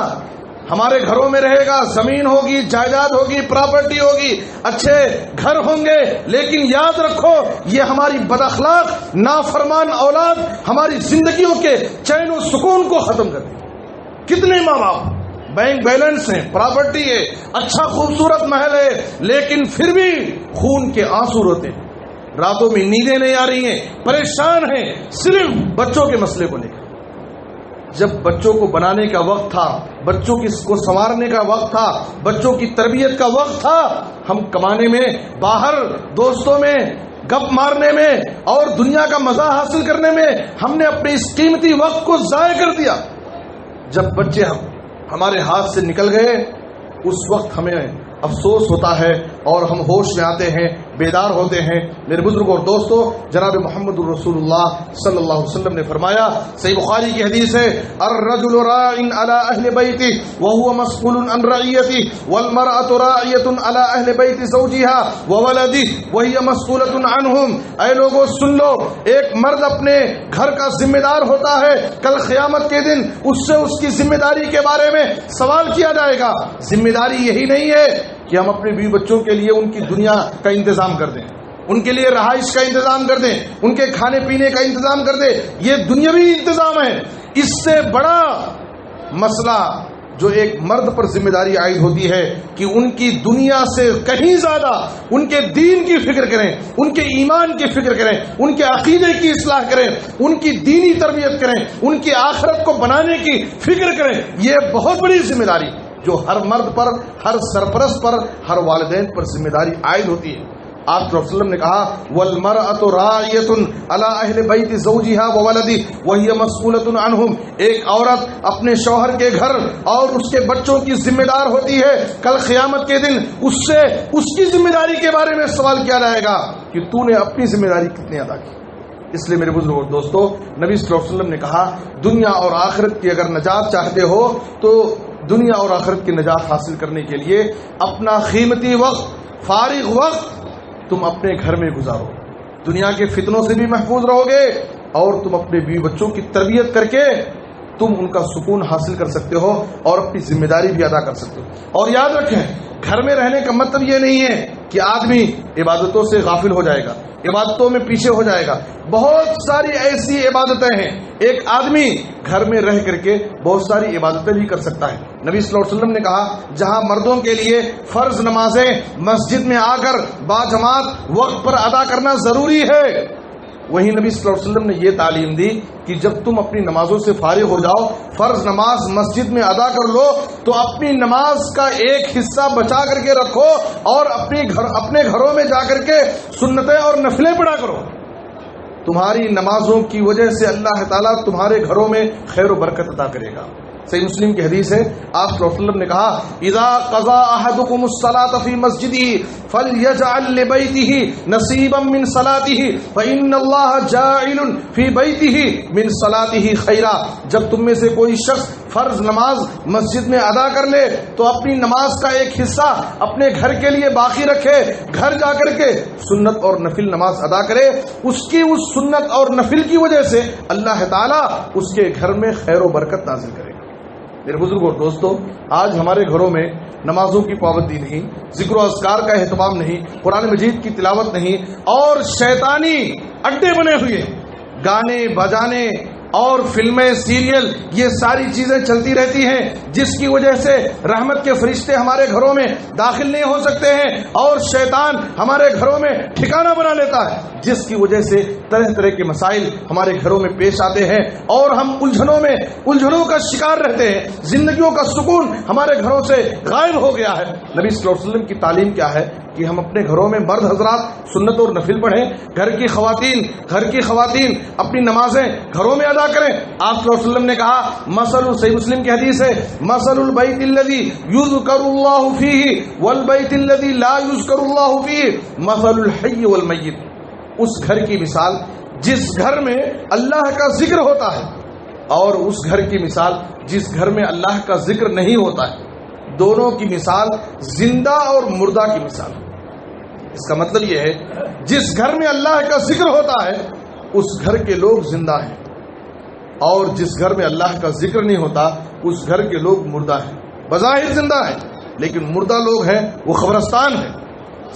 ہمارے گھروں میں رہے گا، زمین ہوگی، جائیداد ہوگی، پراپرٹی ہوگی، اچھے گھر ہوں گے، لیکن یاد رکھو یہ ہماری بد اخلاق نافرمان اولاد ہماری زندگیوں کے چین و سکون کو ختم کر دے۔ کتنے ماں باپ بینک بیلنس ہیں، پراپرٹی ہے، اچھا خوبصورت محل ہے، لیکن پھر بھی خون کے آنسو روتے ہیں، راتوں میں نیندیں نہیں آ رہی ہیں، پریشان ہیں صرف بچوں کے مسئلے کو لے کر۔ جب بچوں کو بنانے کا وقت تھا، بچوں کو سنوارنے کا وقت تھا، بچوں کی تربیت کا وقت تھا، ہم کمانے میں، باہر دوستوں میں گپ مارنے میں اور دنیا کا مزہ حاصل کرنے میں ہم نے اپنے اس قیمتی وقت کو ضائع کر دیا۔ جب بچے ہمارے ہاتھ سے نکل گئے، اس وقت ہمیں افسوس ہوتا ہے اور ہم ہوش میں آتے ہیں، بیدار ہوتے ہیں۔ میرے بزرگوں اور دوستوں، جناب محمد الرسول اللہ صلی اللہ علیہ وسلم نے فرمایا، صحیح بخاری کی حدیث ہے، الرجل راع علی اہل بیتہ وهو مسئول عن رعیتہ والمرأة راعیۃ علی اہل بیت زوجها وولدہ وهي مسئولۃ عنہم۔ اے لوگوں سن لو، ایک مرد اپنے گھر کا ذمہ دار ہوتا ہے، کل قیامت کے دن اس سے اس کی ذمہ داری کے بارے میں سوال کیا جائے گا۔ ذمہ داری یہی نہیں ہے کہ ہم اپنے بیوی بچوں کے لیے ان کی دنیا کا انتظام کر دیں، ان کے لیے رہائش کا انتظام کر دیں، ان کے کھانے پینے کا انتظام کر دیں، یہ دنیاوی انتظام ہے۔ اس سے بڑا مسئلہ جو ایک مرد پر ذمہ داری عائد ہوتی ہے کہ ان کی دنیا سے کہیں زیادہ ان کے دین کی فکر کریں، ان کے ایمان کی فکر کریں، ان کے عقیدے کی اصلاح کریں، ان کی دینی تربیت کریں، ان کی آخرت کو بنانے کی فکر کریں، یہ بہت بڑی ذمہ داری جو ہر مرد پر، ہر سرپرست پر، ہر والدین پر ذمہ داری عائد ہوتی ہے۔ آپ صلی اللہ علیہ وسلم نے کہا وَالْمَرْأَةُ رَاعِيَةٌ عَلَىٰ أَهْلِ بَيْتِ زَوْجِهَا وَوَلَدِهِ وَهِيَ مَسْئُولَةٌ عَنْهُمْ، ایک عورت اپنے شوہر کے گھر اور اس کے بچوں کی ذمہ دار ہوتی ہے، کل قیامت کے دن اس سے اس کی ذمہ داری کے بارے میں سوال کیا جائے گا کہ تو نے اپنی ذمہ داری کتنی ادا کی۔ اس لیے میرے بزرگوں اور دوستو، نبی صلی اللہ علیہ وسلم نے کہا دنیا اور آخرت کی اگر نجات چاہتے ہو تو دنیا اور آخرت کی نجات حاصل کرنے کے لیے اپنا قیمتی وقت، فارغ وقت تم اپنے گھر میں گزارو، دنیا کے فتنوں سے بھی محفوظ رہو گے اور تم اپنے بیوی بچوں کی تربیت کر کے تم ان کا سکون حاصل کر سکتے ہو اور اپنی ذمہ داری بھی ادا کر سکتے ہو۔ اور یاد رکھیں، گھر میں رہنے کا مطلب یہ نہیں ہے کہ آدمی عبادتوں سے غافل ہو جائے گا، عبادتوں میں پیچھے ہو جائے گا۔ بہت ساری ایسی عبادتیں ہیں، ایک آدمی گھر میں رہ کر کے بہت ساری عبادتیں بھی کر سکتا ہے۔ نبی صلی اللہ علیہ وسلم نے کہا جہاں مردوں کے لیے فرض نمازیں مسجد میں آ کر باجماعت وقت پر ادا کرنا ضروری ہے، وہیں نبی صلی اللہ علیہ وسلم نے یہ تعلیم دی کہ جب تم اپنی نمازوں سے فارغ ہو جاؤ، فرض نماز مسجد میں ادا کر لو تو اپنی نماز کا ایک حصہ بچا کر کے رکھو اور اپنے گھروں میں جا کر کے سنتیں اور نفلیں پڑھا کرو۔ تمہاری نمازوں کی وجہ سے اللہ تعالیٰ تمہارے گھروں میں خیر و برکت عطا کرے گا۔ صحیح مسلم کی حدیث ہے، آپ صلی اللہ علیہ وسلم نے کہا اذا قضى احدكم الصلاة في مسجده فليجعل لبيته نصيبا من صلاته فإن الله جاعل في بيته من صلاته خيرا، جب تم میں سے کوئی شخص فرض نماز مسجد میں ادا کر لے تو اپنی نماز کا ایک حصہ اپنے گھر کے لیے باقی رکھے، گھر جا کر کے سنت اور نفل نماز ادا کرے، اس کی اس سنت اور نفل کی وجہ سے اللہ تعالیٰ اس کے گھر میں خیر و برکت نازل کرے گا۔ میرے بزرگوں اور دوستو، آج ہمارے گھروں میں نمازوں کی پابندی نہیں، ذکر و اذکار کا اہتمام نہیں، قرآن مجید کی تلاوت نہیں، اور شیطانی اڈے بنے ہوئے گانے بجانے اور فلمیں، سیریل، یہ ساری چیزیں چلتی رہتی ہیں جس کی وجہ سے رحمت کے فرشتے ہمارے گھروں میں داخل نہیں ہو سکتے ہیں اور شیطان ہمارے گھروں میں ٹھکانہ بنا لیتا ہے، جس کی وجہ سے طرح طرح کے مسائل ہمارے گھروں میں پیش آتے ہیں اور ہم الجھنوں کا شکار رہتے ہیں، زندگیوں کا سکون ہمارے گھروں سے غائب ہو گیا ہے۔ نبی صلی اللہ علیہ وسلم کی تعلیم کیا ہے کہ ہم اپنے گھروں میں مرد حضرات سنت اور نفل پڑھیں، گھر کی خواتین اپنی نمازیں گھروں میں ادا کریں۔ آپ صلی اللہ علیہ وسلم نے کہا صحیح مسلم کی حدیث ہے مثل البیت الذی یذکر اللہ فیہ والبیت الذی لا یذکر اللہ فیہ مثل الحی والمیت، اس گھر کی مثال جس گھر میں اللہ کا ذکر ہوتا ہے اور اس گھر کی مثال جس گھر میں اللہ کا ذکر نہیں ہوتا ہے، دونوں کی مثال زندہ اور مردہ کی مثال۔ اس کا مطلب یہ ہے جس گھر میں اللہ کا ذکر ہوتا ہے اس گھر کے لوگ زندہ ہیں، اور جس گھر میں اللہ کا ذکر نہیں ہوتا اس گھر کے لوگ مردہ ہیں۔ بظاہر زندہ ہیں لیکن مردہ لوگ ہیں، وہ قبرستان ہیں۔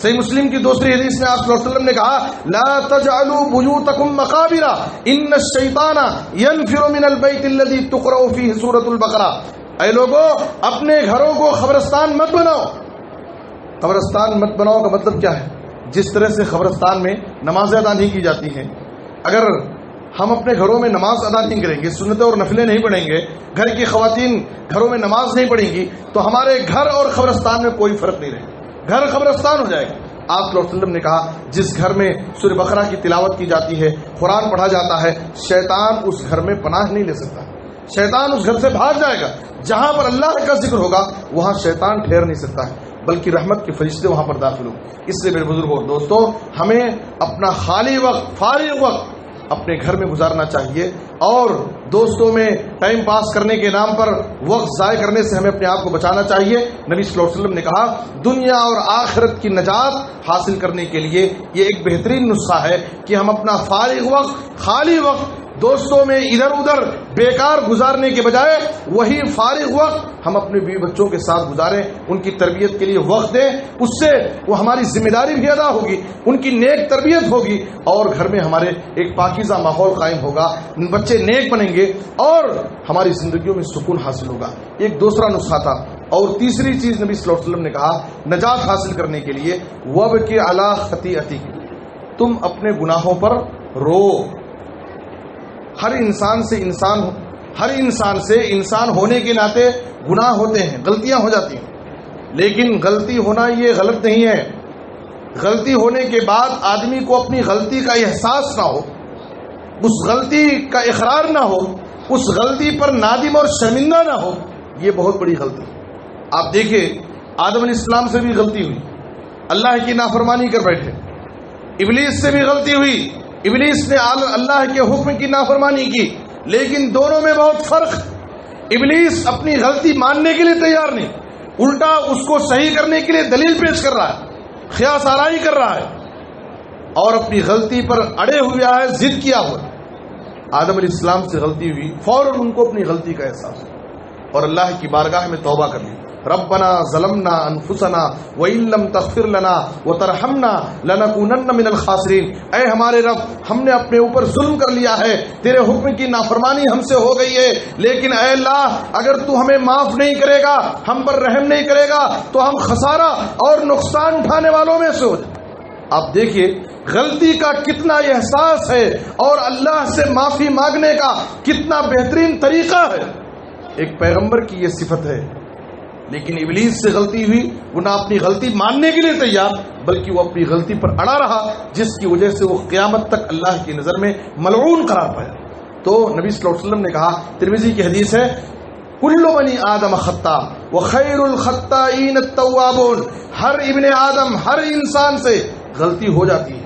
صحیح مسلم کی دوسری حدیث میں آپ صلی اللہ علیہ وسلم نے کہا لا تجعلوا بیوتکم مقابر ان الشیطان ینفر من البیت الذی تقرأ فیہ سورۃ البقرہ، اے لوگو اپنے گھروں کو قبرستان مت بناؤ۔ قبرستان مت بناؤ کا مطلب کیا ہے؟ جس طرح سے قبرستان میں نمازیں ادا نہیں کی جاتی ہیں، اگر ہم اپنے گھروں میں نماز ادا نہیں کریں گے، سنتیں اور نفلیں نہیں پڑھیں گے، گھر کی خواتین گھروں میں نماز نہیں پڑھیں گی تو ہمارے گھر اور قبرستان میں کوئی فرق نہیں رہے گا، گھر قبرستان ہو جائے گا۔ آپ صلی اللہ علیہ وسلم نے کہا جس گھر میں سورہ بقرہ کی تلاوت کی جاتی ہے، قرآن پڑھا جاتا ہے، شیطان اس گھر میں پناہ نہیں لے سکتا، شیطان اس گھر سے بھاگ جائے گا۔ جہاں پر اللہ کا ذکر ہوگا وہاں شیطان ٹھہر نہیں سکتا ہے، بلکہ رحمت کے فرشتے وہاں پر داخل ہوں۔ اس لیے میرے بزرگوں اور دوستوں، ہمیں اپنا خالی وقت، فارغ وقت اپنے گھر میں گزارنا چاہیے، اور دوستوں میں ٹائم پاس کرنے کے نام پر وقت ضائع کرنے سے ہمیں اپنے آپ کو بچانا چاہیے۔ نبی صلی اللہ علیہ وسلم نے کہا دنیا اور آخرت کی نجات حاصل کرنے کے لیے یہ ایک بہترین نسخہ ہے کہ ہم اپنا فارغ وقت، خالی وقت دوستوں میں ادھر ادھر بیکار گزارنے کے بجائے وہی فارغ وقت ہم اپنے بیوی بچوں کے ساتھ گزاریں، ان کی تربیت کے لیے وقت دیں، اس سے وہ ہماری ذمہ داری بھی ادا ہوگی، ان کی نیک تربیت ہوگی اور گھر میں ہمارے ایک پاکیزہ ماحول قائم ہوگا، بچے نیک بنیں گے اور ہماری زندگیوں میں سکون حاصل ہوگا۔ ایک دوسرا نسخہ تھا۔ اور تیسری چیز نبی صلی اللہ علیہ وسلم نے کہا نجات حاصل کرنے کے لیے، وَبْكِ عَلَىٰ خَطِيئَتِكَ، تم اپنے گناہوں پر رو۔ ہر انسان سے انسان ہونے کے ناطے گناہ ہوتے ہیں، غلطیاں ہو جاتی ہیں، لیکن غلطی ہونا یہ غلط نہیں ہے۔ غلطی ہونے کے بعد آدمی کو اپنی غلطی کا احساس نہ ہو، اس غلطی کا اقرار نہ ہو، اس غلطی پر نادم اور شرمندہ نہ ہو، یہ بہت بڑی غلطی۔ آپ دیکھیں آدم علیہ السلام سے بھی غلطی ہوئی، اللہ کی نافرمانی کر بیٹھے۔ ابلیس سے بھی غلطی ہوئی، ابلیس نے اللہ کے حکم کی نافرمانی کی، لیکن دونوں میں بہت فرق۔ ابلیس اپنی غلطی ماننے کے لیے تیار نہیں، الٹا اس کو صحیح کرنے کے لیے دلیل پیش کر رہا ہے، قیاس آرائی کر رہا ہے اور اپنی غلطی پر اڑے ہوا ہے، ضد کیا ہوا۔ آدم علیہ السلام سے غلطی ہوئی، فوراً ان کو اپنی غلطی کا احساس اور اللہ کی بارگاہ میں توبہ کر لی۔ ربنا ظلمنا انفسنا وان لم تغفر لنا وترحمنا لنکونن من الخاسرین، اے ہمارے رب ہم نے اپنے اوپر ظلم کر لیا ہے، تیرے حکم کی نافرمانی ہم سے ہو گئی ہے، لیکن اے اللہ اگر تو ہمیں معاف نہیں کرے گا، ہم پر رحم نہیں کرے گا تو ہم خسارہ اور نقصان اٹھانے والوں میں سے ہو جائیں۔ آپ دیکھیے غلطی کا کتنا احساس ہے اور اللہ سے معافی مانگنے کا کتنا بہترین طریقہ ہے۔ ایک پیغمبر کی یہ صفت ہے، لیکن ابلیس سے غلطی ہوئی، وہ نہ اپنی غلطی ماننے کے لیے تیار بلکہ وہ اپنی غلطی پر اڑا رہا، جس کی وجہ سے وہ قیامت تک اللہ کی نظر میں ملعون قرار پایا۔ تو نبی صلی اللہ علیہ وسلم نے کہا، ترمذی کی حدیث ہے، کل بنی آدم خطاء وخیر الخطائین التوابون، ہر ابن آدم ہر انسان سے غلطی ہو جاتی ہے،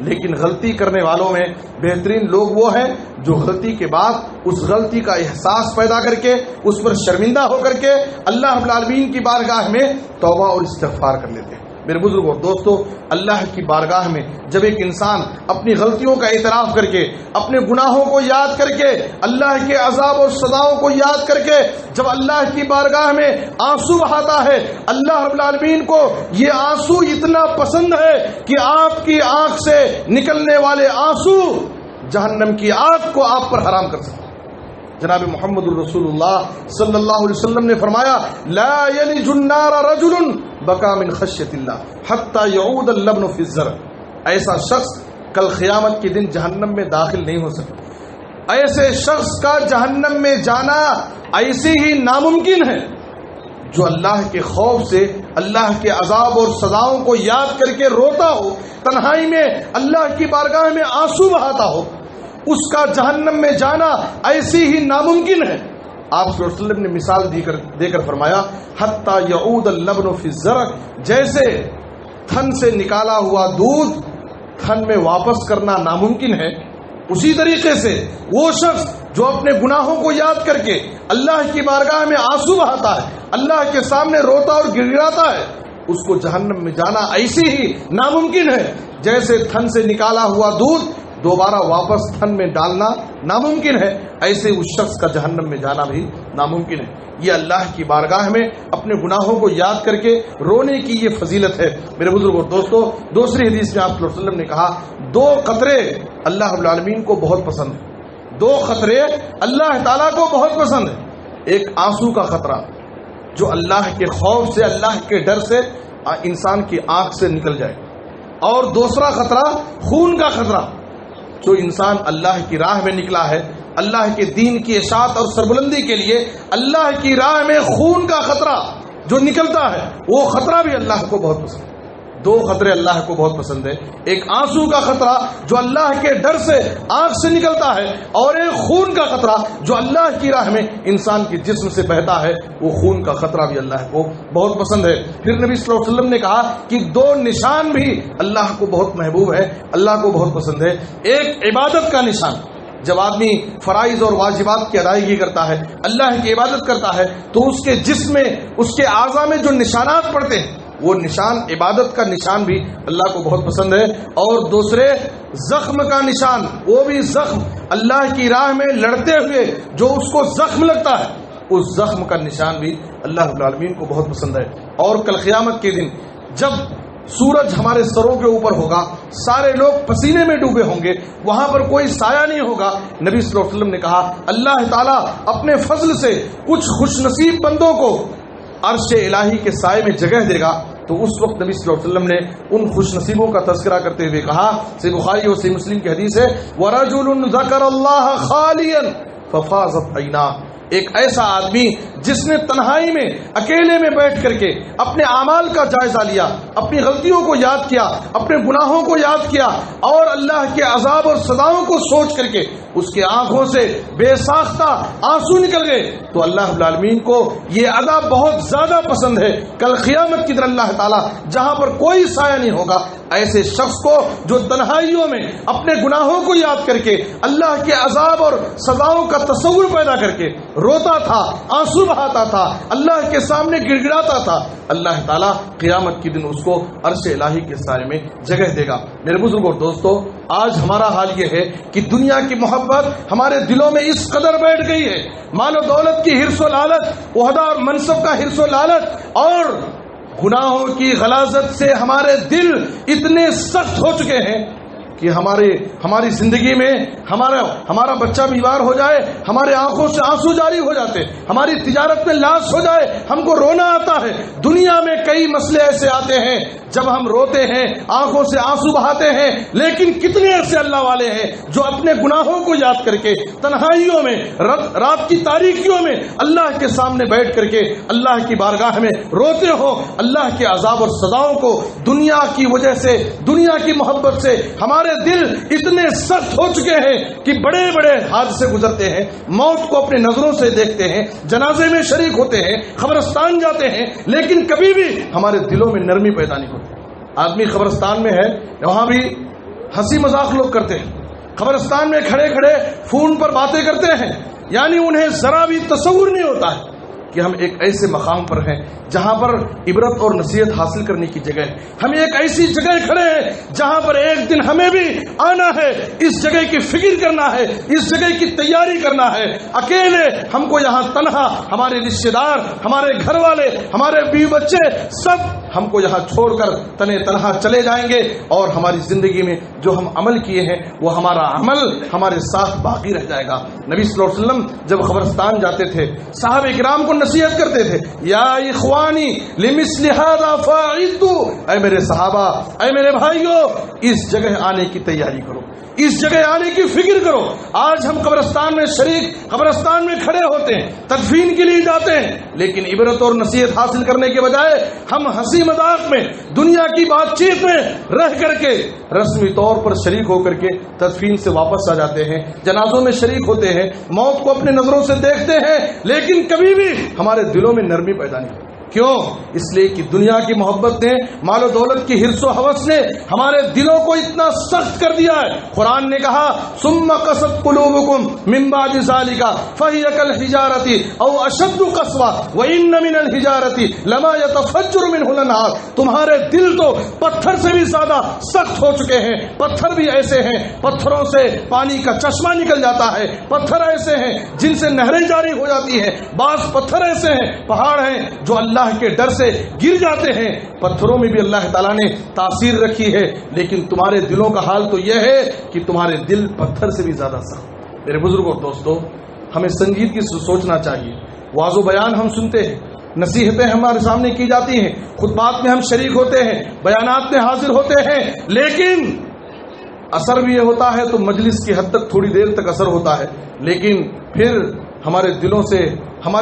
لیکن غلطی کرنے والوں میں بہترین لوگ وہ ہیں جو غلطی کے بعد اس غلطی کا احساس پیدا کر کے اس پر شرمندہ ہو کر کے اللہ رب العالمین کی بارگاہ میں توبہ اور استغفار کر لیتے ہیں۔ میرے بزرگوں اور دوستو، اللہ کی بارگاہ میں جب ایک انسان اپنی غلطیوں کا اعتراف کر کے، اپنے گناہوں کو یاد کر کے، اللہ کے عذاب اور سزاؤں کو یاد کر کے جب اللہ کی بارگاہ میں آنسو بہاتا ہے، اللہ رب العالمین کو یہ آنسو اتنا پسند ہے کہ آپ کی آنکھ سے نکلنے والے آنسو جہنم کی آگ کو آپ پر حرام کر سکتے۔ جناب محمد الرسول اللہ صلی اللہ علیہ وسلم نے فرمایا، لا یلج النار رجل بکا من خشیت اللہ حتی یعود اللبن فی الزرع، ایسا شخص کل قیامت کے دن جہنم میں داخل نہیں ہو سکتا۔ ایسے شخص کا جہنم میں جانا ایسے ہی ناممکن ہے جو اللہ کے خوف سے اللہ کے عذاب اور سزاؤں کو یاد کر کے روتا ہو، تنہائی میں اللہ کی بارگاہ میں آنسو بہاتا ہو، اس کا جہنم میں جانا ایسی ہی ناممکن ہے۔ آپ صلی اللہ علیہ وسلم نے مثال دے کر فرمایا، حتی یعود اللبن فی الزرع، جیسے تھن سے نکالا ہوا دودھ تھن میں واپس کرنا ناممکن ہے، اسی طریقے سے وہ شخص جو اپنے گناہوں کو یاد کر کے اللہ کی بارگاہ میں آنسو بہاتا ہے، اللہ کے سامنے روتا اور گڑگڑاتا ہے، اس کو جہنم میں جانا ایسی ہی ناممکن ہے جیسے تھن سے نکالا ہوا دودھ دوبارہ واپس تھن میں ڈالنا ناممکن ہے، ایسے اس شخص کا جہنم میں جانا بھی ناممکن ہے۔ یہ اللہ کی بارگاہ میں اپنے گناہوں کو یاد کر کے رونے کی یہ فضیلت ہے۔ میرے بزرگوں اور دوستو، دوسری حدیث میں آپ صلی اللہ علیہ وسلم نے کہا، دو قطرے اللہ رب العالمین کو بہت پسند ہے، دو قطرے اللہ تعالیٰ کو بہت پسند ہے۔ ایک آنسو کا خطرہ جو اللہ کے خوف سے، اللہ کے ڈر سے انسان کی آنکھ سے نکل جائے، اور دوسرا خطرہ خون کا خطرہ جو انسان اللہ کی راہ میں نکلا ہے، اللہ کے دین کی اشاعت اور سربلندی کے لیے اللہ کی راہ میں خون کا خطرہ جو نکلتا ہے، وہ خطرہ بھی اللہ کو بہت پسند ہے۔ دو خطرے اللہ کو بہت پسند ہے، ایک آنسو کا خطرہ جو اللہ کے ڈر سے آنکھ سے نکلتا ہے، اور ایک خون کا خطرہ جو اللہ کی راہ میں انسان کے جسم سے بہتا ہے، وہ خون کا خطرہ بھی اللہ کو بہت پسند ہے۔ پھر نبی صلی اللہ علیہ وسلم نے کہا کہ دو نشان بھی اللہ کو بہت محبوب ہے، اللہ کو بہت پسند ہے۔ ایک عبادت کا نشان، جب آدمی فرائض اور واجبات کی ادائیگی کرتا ہے، اللہ کی عبادت کرتا ہے، تو اس کے جسم میں، اس کے اعضاء میں جو نشانات پڑتے ہیں، وہ نشان عبادت کا نشان بھی اللہ کو بہت پسند ہے. اور دوسرے زخم کا نشان، وہ بھی زخم اللہ کی راہ میں لڑتے ہوئے جو اس کو زخم لگتا ہے، اس زخم کا نشان بھی اللہ رب العالمین کو بہت پسند ہے. اور کل قیامت کے دن جب سورج ہمارے سروں کے اوپر ہوگا، سارے لوگ پسینے میں ڈوبے ہوں گے، وہاں پر کوئی سایہ نہیں ہوگا. نبی صلی اللہ علیہ وسلم نے کہا اللہ تعالیٰ اپنے فضل سے کچھ خوش نصیب بندوں کو عرش الہی کے سائے میں جگہ دے گا. تو اس وقت نبی صلی اللہ علیہ وسلم نے ان خوش نصیبوں کا تذکرہ کرتے ہوئے کہا، صحیح بخاری اور صحیح مسلم کی حدیث ہے، وَرَجُلٌ ذَكَرَ اللَّهَ خَالِيًا فَفَاضَتْ عَيْنَاهُ، ایک ایسا آدمی جس نے تنہائی میں اکیلے میں بیٹھ کر کے اپنے اعمال کا جائزہ لیا، اپنی غلطیوں کو یاد کیا، اپنے گناہوں کو یاد کیا، اور اللہ کے عذاب اور سزاؤں کو سوچ کر کے اس کے آنکھوں سے بے ساختہ آنسو نکل گئے، تو اللہ رب العالمین کو یہ عذاب بہت زیادہ پسند ہے. کل قیامت کی دن اللہ تعالیٰ جہاں پر کوئی سایہ نہیں ہوگا، ایسے شخص کو جو تنہائیوں میں اپنے گناہوں کو یاد کر کے اللہ کے عذاب اور سزاؤں کا تصور پیدا کر کے روتا تھا، آنسو بہاتا تھا، اللہ کے سامنے گڑ گڑاتا تھا، اللہ تعالیٰ قیامت کے دن اس کو عرش الہی کے سائے میں جگہ دے گا. میرے بزرگوں اور دوستو، آج ہمارا حال یہ ہے کہ دنیا کی محبت ہمارے دلوں میں اس قدر بیٹھ گئی ہے، مال و دولت کی حرص و لالچ، عہدہ اور منصب کا حرص و لالچ، اور گناہوں کی غلاظت سے ہمارے دل اتنے سخت ہو چکے ہیں کہ ہماری زندگی میں ہمارا بچہ بیمار ہو جائے، ہمارے آنکھوں سے آنسو جاری ہو جاتے، ہماری تجارت میں لاس ہو جائے، ہم کو رونا آتا ہے. دنیا میں کئی مسئلے ایسے آتے ہیں جب ہم روتے ہیں، آنکھوں سے آنسو بہاتے ہیں، لیکن کتنے ایسے اللہ والے ہیں جو اپنے گناہوں کو یاد کر کے تنہائیوں میں، رات کی تاریکیوں میں اللہ کے سامنے بیٹھ کر کے اللہ کی بارگاہ میں روتے ہو. اللہ کے عذاب اور سزاؤں کو دنیا کی وجہ سے، دنیا کی محبت سے ہمارے دل اتنے سخت ہو چکے ہیں کہ بڑے بڑے حادثے گزرتے ہیں، موت کو اپنے نظروں سے دیکھتے ہیں، جنازے میں شریک ہوتے ہیں، قبرستان جاتے ہیں، لیکن کبھی بھی ہمارے دلوں میں نرمی پیدا نہیں ہوتی. آدمی قبرستان میں ہے، وہاں بھی ہنسی مذاق لوگ کرتے ہیں، قبرستان میں کھڑے کھڑے فون پر باتیں کرتے ہیں، یعنی انہیں ذرا بھی تصور نہیں ہوتا ہے کہ ہم ایک ایسے مقام پر ہیں جہاں پر عبرت اور نصیحت حاصل کرنے کی جگہ ہے. ہم ایک ایسی جگہ کھڑے ہیں جہاں پر ایک دن ہمیں بھی آنا ہے، اس جگہ کی فکر کرنا ہے، اس جگہ کی تیاری کرنا ہے. اکیلے ہم کو یہاں تنہا، ہمارے رشتے دار، ہمارے گھر والے، ہمارے بیوی بچے سب ہم کو یہاں چھوڑ کر تنے تنہا چلے جائیں گے، اور ہماری زندگی میں جو ہم عمل کیے ہیں وہ ہمارا عمل ہمارے ساتھ باقی رہ جائے گا. نبی صلی اللہ علیہ وسلم جب قبرستان جاتے تھے صحابہ کرام کو نصیحت کرتے تھے، یا اخوانی لمثل هذا فاعدوا، اے میرے صحابہ، اے میرے بھائیوں، اس جگہ آنے کی تیاری کرو، اس جگہ آنے کی فکر کرو. آج ہم قبرستان میں شریک، قبرستان میں کھڑے ہوتے ہیں، تدفین کے لیے جاتے ہیں، لیکن عبرت اور نصیحت حاصل کرنے کے بجائے ہم ہنسی مذاق میں، دنیا کی بات چیت میں رہ کر کے رسمی طور پر شریک ہو کر کے تدفین سے واپس آ جاتے ہیں، جنازوں میں شریک ہوتے ہیں، موت کو اپنے نظروں سے دیکھتے ہیں، لیکن کبھی بھی ہمارے دلوں میں نرمی پیدا نہیں ہوتی. کیوں؟ اس لیے کہ دنیا کی محبت نے، مال و دولت کی حرص و ہوس نے ہمارے دلوں کو اتنا سخت کر دیا ہے. قرآن نے کہا ثم قست قلوبکم من بعد ذلک فہی کالحجارۃ او اشد قسوہ وان من الحجارۃ لما يتفجر منه الانہار. تمہارے دل تو پتھر سے بھی زیادہ سخت ہو چکے ہیں. پتھر بھی ایسے ہیں، پتھروں سے پانی کا چشمہ نکل جاتا ہے. پتھر ایسے ہیں جن سے نہریں جاری ہو جاتی ہیں. بعض پتھر ایسے ہیں، پہاڑ ہیں جو اللہ کے ڈر سے گر جاتے ہیں. پتھروں میں بھی اللہ تعالیٰ نے تاثیر رکھی ہے، لیکن تمہارے دلوں کا حال تو یہ ہے کہ تمہارے دل پتھر سے بھی زیادہ سخت. میرے بزرگوں اور دوستو، ہمیں سنجیدگی کی سوچنا چاہیے. واعظ و بیان ہم سنتے ہیں، نصیحتیں ہمارے سامنے کی جاتی ہیں، خطبات میں ہم شریک ہوتے ہیں، بیانات میں حاضر ہوتے ہیں، لیکن اثر بھی یہ ہوتا ہے تو مجلس کی حد تک تھوڑی دیر تک اثر ہوتا ہے، لیکن پھر ہمارے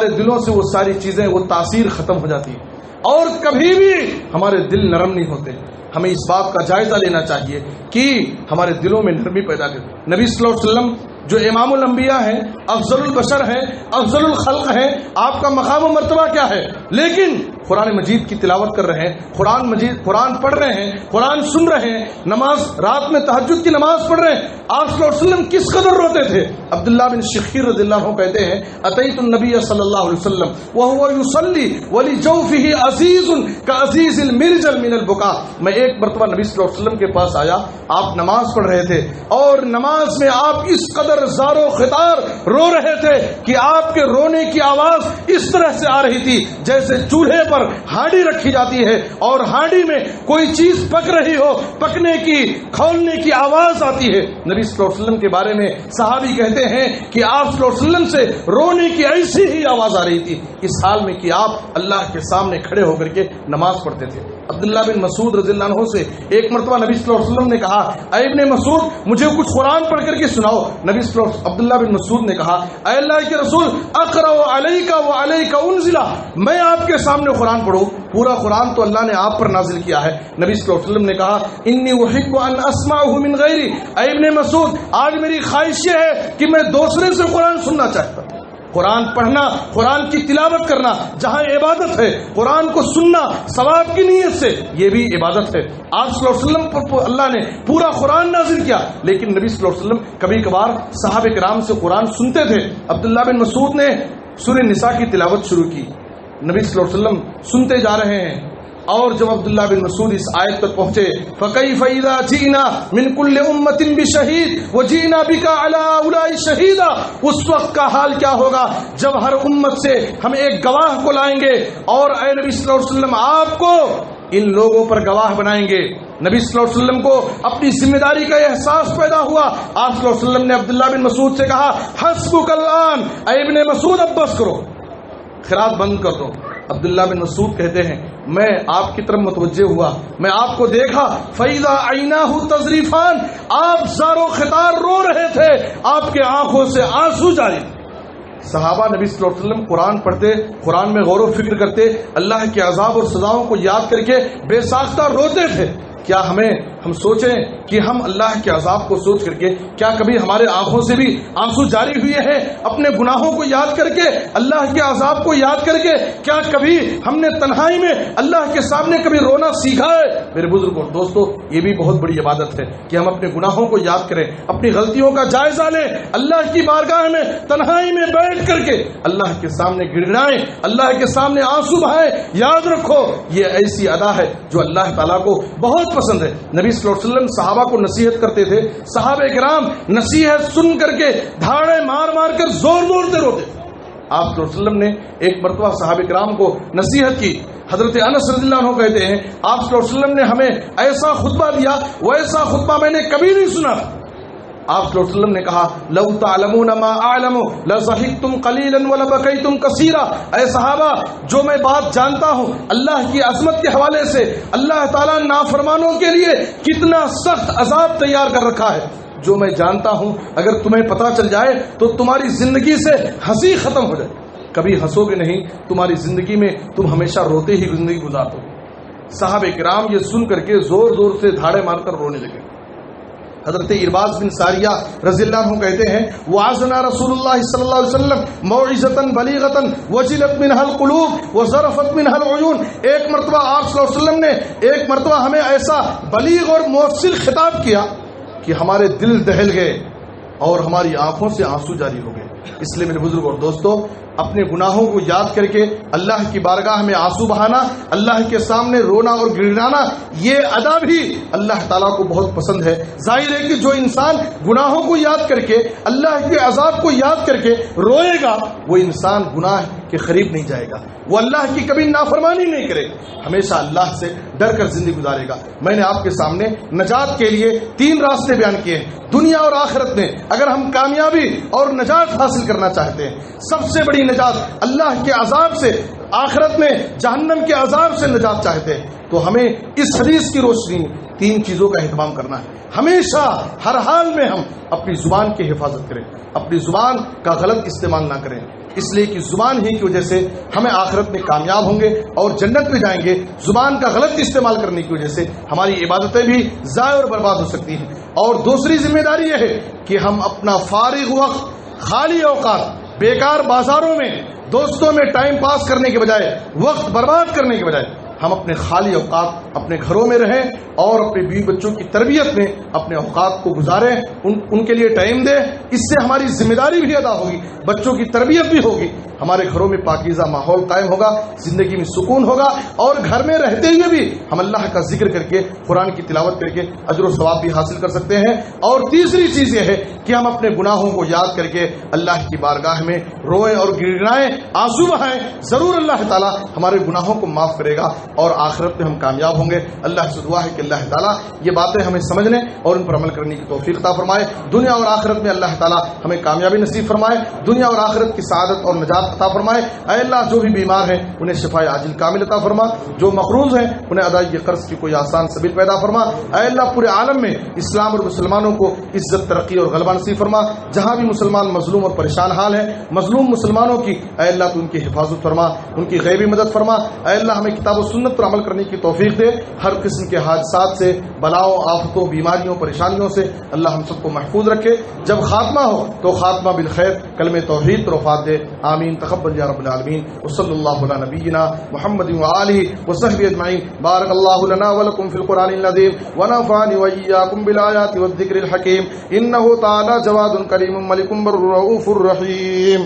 دلوں سے وہ ساری چیزیں، وہ تاثیر ختم ہو جاتی ہے، اور کبھی بھی ہمارے دل نرم نہیں ہوتے. ہمیں اس بات کا جائزہ لینا چاہیے کہ ہمارے دلوں میں نرمی پیدا کرے. نبی صلی اللہ علیہ وسلم جو امام الانبیاء ہیں، افضل البشر ہیں، افضل الخلق ہیں، آپ کا مقام و مرتبہ کیا ہے، لیکن قرآن مجید کی تلاوت کر رہے ہیں، قرآن پڑھ رہے ہیں، قرآن سن رہے ہیں، نماز رات میں تہجد کی نماز پڑھ رہے ہیں، آپ صلی اللہ علیہ وسلم کس قدر روتے تھے؟ عبداللہ بن شخیر رضی اللہ عنہ کہتے ہیں اتیت النبی صلی اللہ علیہ وسلم وهو يصلي ولجوفه عزیز كعزیز المرجل من البكاء، میں ایک مرتبہ نبی صلی اللہ علیہ وسلم کے پاس آیا، آپ نماز پڑھ رہے تھے اور نماز میں آپ اس قدر زار و خطار رو رہے تھے کہ آپ کے رونے کی آواز اس طرح سے آ رہی تھی جیسے چولہے پر ہانڈی رکھی جاتی ہے اور ہانڈی میں کوئی چیز پک رہی ہو، پکنے کی کھولنے کی آواز آتی ہے۔ نبی صلی اللہ علیہ وسلم کے بارے میں صحابی کہتے ہیں کہ آپ صلی اللہ علیہ وسلم سے رونے کی ایسی ہی آواز آ رہی تھی اس حال میں کہ آپ اللہ کے سامنے کھڑے ہو کر کے نماز پڑھتے تھے۔ عبداللہ بن مسعود رضی اللہ عنہ سے ایک مرتبہ نبی صلی اللہ علیہ وسلم نے کہا اے ابن مسعود مجھے کچھ قرآن پڑھ کر کے سناؤ۔ عبداللہ بن مسعود نے کہا اے اللہ کے رسول اقرأ علیک وعلیک انزل، میں آپ کے سامنے قرآن پڑھوں؟ پورا قرآن تو اللہ نے آپ پر نازل کیا ہے۔ نبی صلی اللہ علیہ وسلم نے کہا انی احب ان اسمعه من غیری، اے ابن مسعود آج میری خواہش یہ ہے کہ میں دوسرے سے قرآن سننا چاہتا ہوں۔ قرآن پڑھنا، قرآن کی تلاوت کرنا جہاں عبادت ہے، قرآن کو سننا ثواب کی نیت سے یہ بھی عبادت ہے۔ آپ صلی اللہ علیہ وسلم پر اللہ نے پورا قرآن نازل کیا، لیکن نبی صلی اللہ علیہ وسلم کبھی کبھار صحابہ کرام سے قرآن سنتے تھے۔ عبداللہ بن مسعود نے سورہ نساء کی تلاوت شروع کی، نبی صلی اللہ علیہ وسلم سنتے جا رہے ہیں اور جب عبداللہ بن مسعود اس آیت تک پہنچے فَكَيْفَ إِذَا جِئْنَا مِنْ كُلِّ أُمَّةٍ بِشَهِيدٍ وَجِئْنَا بِكَ عَلَىٰ هَٰؤُلَاءِ شَهِيدًا، اس وقت کا حال کیا ہوگا جب ہر امت سے ہم ایک گواہ کو لائیں گے اور اے نبی صلی اللہ علیہ وسلم آپ کو ان لوگوں پر گواہ بنائیں گے۔ نبی صلی اللہ علیہ وسلم کو اپنی ذمہ داری کا احساس پیدا ہوا۔ آپ صلی اللہ علیہ وسلم نے عبداللہ بن مسعود سے کہا حسبک الآن، اے ابن مسعود اب بس کرو، خراج بند کر دو۔ عبداللہ بن مسعود کہتے ہیں میں آپ کی طرف متوجہ ہوا، میں آپ کو دیکھا فَإِذَا عَيْنَاهُ تَذْرِفَانِ، آپ زار و خطار رو رہے تھے، آپ کے آنکھوں سے آنسو جاری۔ صحابہ نبی صلی اللہ علیہ وسلم قرآن پڑھتے، قرآن میں غور و فکر کرتے، اللہ کے عذاب اور سزاؤں کو یاد کر کے بے ساختہ روتے تھے۔ کیا ہم سوچیں کہ ہم اللہ کے عذاب کو سوچ کر کے کیا کبھی ہمارے آنکھوں سے بھی آنسو جاری ہوئے ہیں؟ اپنے گناہوں کو یاد کر کے، اللہ کے عذاب کو یاد کر کے کیا کبھی ہم نے تنہائی میں اللہ کے سامنے کبھی رونا سیکھا ہے؟ میرے بزرگوں دوستو، یہ بھی بہت بڑی عبادت ہے کہ ہم اپنے گناہوں کو یاد کریں، اپنی غلطیوں کا جائزہ لیں، اللہ کی بارگاہ میں تنہائی میں بیٹھ کر کے اللہ کے سامنے گڑگڑائیں، اللہ کے سامنے آنسو بہائیں۔ یاد رکھو یہ ایسی ادا ہے جو اللہ تعالیٰ کو بہت پسند ہے۔ نبی صلی اللہ علیہ وسلم صحابہ کو نصیحت کرتے تھے، صحابہ کرام نصیحت سن کر کے دھاڑے مار مار کر زور زور سے روتے تھے۔ آپ صلی اللہ علیہ وسلم نے ایک مرتبہ صحابہ کرام کو نصیحت کی۔ حضرت انس رضی اللہ عنہ کہتے ہیں آپ صلی اللہ علیہ وسلم نے ہمیں ایسا خطبہ دیا، ویسا خطبہ میں نے کبھی نہیں سنا۔ آپ صلی اللہ علیہ وسلم نے کہا لو تعلمون ما اعلم لضحكتم قليلا ولبكيتم كثيرا، اے صحابہ جو میں بات جانتا ہوں اللہ کی عظمت کے حوالے سے، اللہ تعالیٰ نافرمانوں کے لیے کتنا سخت عذاب تیار کر رکھا ہے، جو میں جانتا ہوں اگر تمہیں پتہ چل جائے تو تمہاری زندگی سے ہنسی ختم ہو جائے، کبھی ہنسو گے نہیں، تمہاری زندگی میں تم ہمیشہ روتے ہی زندگی گزارتے ہو۔ صحابہ کرام یہ سن کر کے زور زور سے دھاڑے مار کر رونے لگے۔ حضرت ارباز بن ساریہ رضی اللہ عنہ کہتے ہیں وعظنا رسول اللہ صلی اللہ علیہ وسلم موعظۃ بلیغۃ وجلت منها القلوب وظرفت منها العیون، ایک مرتبہ آپ صلی اللہ علیہ وسلم نے ایک مرتبہ ہمیں ایسا بلیغ اور مؤثر خطاب کیا کہ ہمارے دل دہل گئے اور ہماری آنکھوں سے آنسو جاری ہو گئے۔ اس لیے میرے بزرگ اور دوستو، اپنے گناہوں کو یاد کر کے اللہ کی بارگاہ میں آنسو بہانا، اللہ کے سامنے رونا اور گڑگڑانا، یہ ادا بھی اللہ تعالیٰ کو بہت پسند ہے۔ ظاہر ہے کہ جو انسان گناہوں کو یاد کر کے، اللہ کے عذاب کو یاد کر کے روئے گا، وہ انسان گناہ کے قریب نہیں جائے گا، وہ اللہ کی کبھی نافرمانی نہیں کرے گا، ہمیشہ اللہ سے ڈر کر زندگی گزارے گا۔ میں نے آپ کے سامنے نجات کے لیے 3 راستے بیان کیے ہیں دنیا اور آخرت میں۔ اگر ہم کامیابی اور نجات حاصل کرنا چاہتے ہیں، سب سے بڑی نجات اللہ کے عذاب سے، آخرت میں جہنم کے عذاب سے نجات چاہتے ہیں، تو ہمیں اس حدیث کی روشنی میں 3 چیزوں کا اہتمام کرنا ہے۔ ہمیشہ ہر حال میں ہم اپنی زبان کی حفاظت کریں، اپنی زبان کا غلط استعمال نہ کریں، اس لیے کہ زبان ہی کی وجہ سے ہمیں آخرت میں کامیاب ہوں گے اور جنت میں جائیں گے۔ زبان کا غلط استعمال کرنے کی وجہ سے ہماری عبادتیں بھی ضائع اور برباد ہو سکتی ہیں۔ اور دوسری ذمہ داری یہ ہے کہ ہم اپنا فارغ وقت، خالی اوقات بیکار بازاروں میں دوستوں میں ٹائم پاس کرنے کے بجائے، وقت برباد کرنے کے بجائے ہم اپنے خالی اوقات اپنے گھروں میں رہیں اور اپنے بیوی بچوں کی تربیت میں اپنے اوقات کو گزاریں، ان کے لیے ٹائم دیں۔ اس سے ہماری ذمہ داری بھی ادا ہوگی، بچوں کی تربیت بھی ہوگی، ہمارے گھروں میں پاکیزہ ماحول قائم ہوگا، زندگی میں سکون ہوگا، اور گھر میں رہتے ہوئے بھی ہم اللہ کا ذکر کر کے، قرآن کی تلاوت کر کے اجر و ثواب بھی حاصل کر سکتے ہیں۔ اور تیسری چیز یہ ہے کہ ہم اپنے گناہوں کو یاد کر کے اللہ کی بارگاہ میں روئیں اور گڑگڑائیں، آنسو بہائیں، ضرور اللہ تعالیٰ ہمارے گناہوں کو معاف کرے گا اور آخرت میں ہم کامیاب ہوں گے۔ اللہ سے دعا ہے کہ اللہ تعالیٰ یہ باتیں ہمیں سمجھنے اور ان پر عمل کرنے کی توفیق عطا فرمائے، دنیا اور آخرت میں اللہ تعالیٰ ہمیں کامیابی نصیب فرمائے، دنیا اور آخرت کی سعادت اور نجات عطا فرمائے۔ اے اللہ جو بھی بیمار ہیں انہیں شفائے عاجل کامل عطا فرما، جو مقروض ہیں انہیں ادائیگی قرض کی کوئی آسان سبیل پیدا فرما۔ اے اللہ پورے عالم میں اسلام اور مسلمانوں کو عزت، ترقی اور غلبہ نصیب فرما، جہاں بھی مسلمان مظلوم اور پریشان حال ہیں مظلوم مسلمانوں کی اے اللہ تو ان کی حفاظت فرما، ان کی غیبی مدد فرما۔ اے اللہ ہمیں کتاب و سنت پر عمل کرنے کی توفیق دے، ہر قسم کے حادثات سے، بلاؤں، آفتوں، بیماریوں، پریشانیوں سے اللہ ہم سب کو محفوظ رکھے۔ جب خاتمہ ہو تو خاتمہ بالخیر، کلمہ توحید پر وفات دے، آمین تقبل یا رب العالمین۔ وصلی اللہ علی نبینا محمد وآلہ وصحبہ اجمعین۔ بارک اللہ لنا ولکم فی القرآن العظیم ونفعنی وإیاکم بالآیات والذکر الحکیم، انہ تعالی جواد کریم ملک بر رؤوف الرحیم۔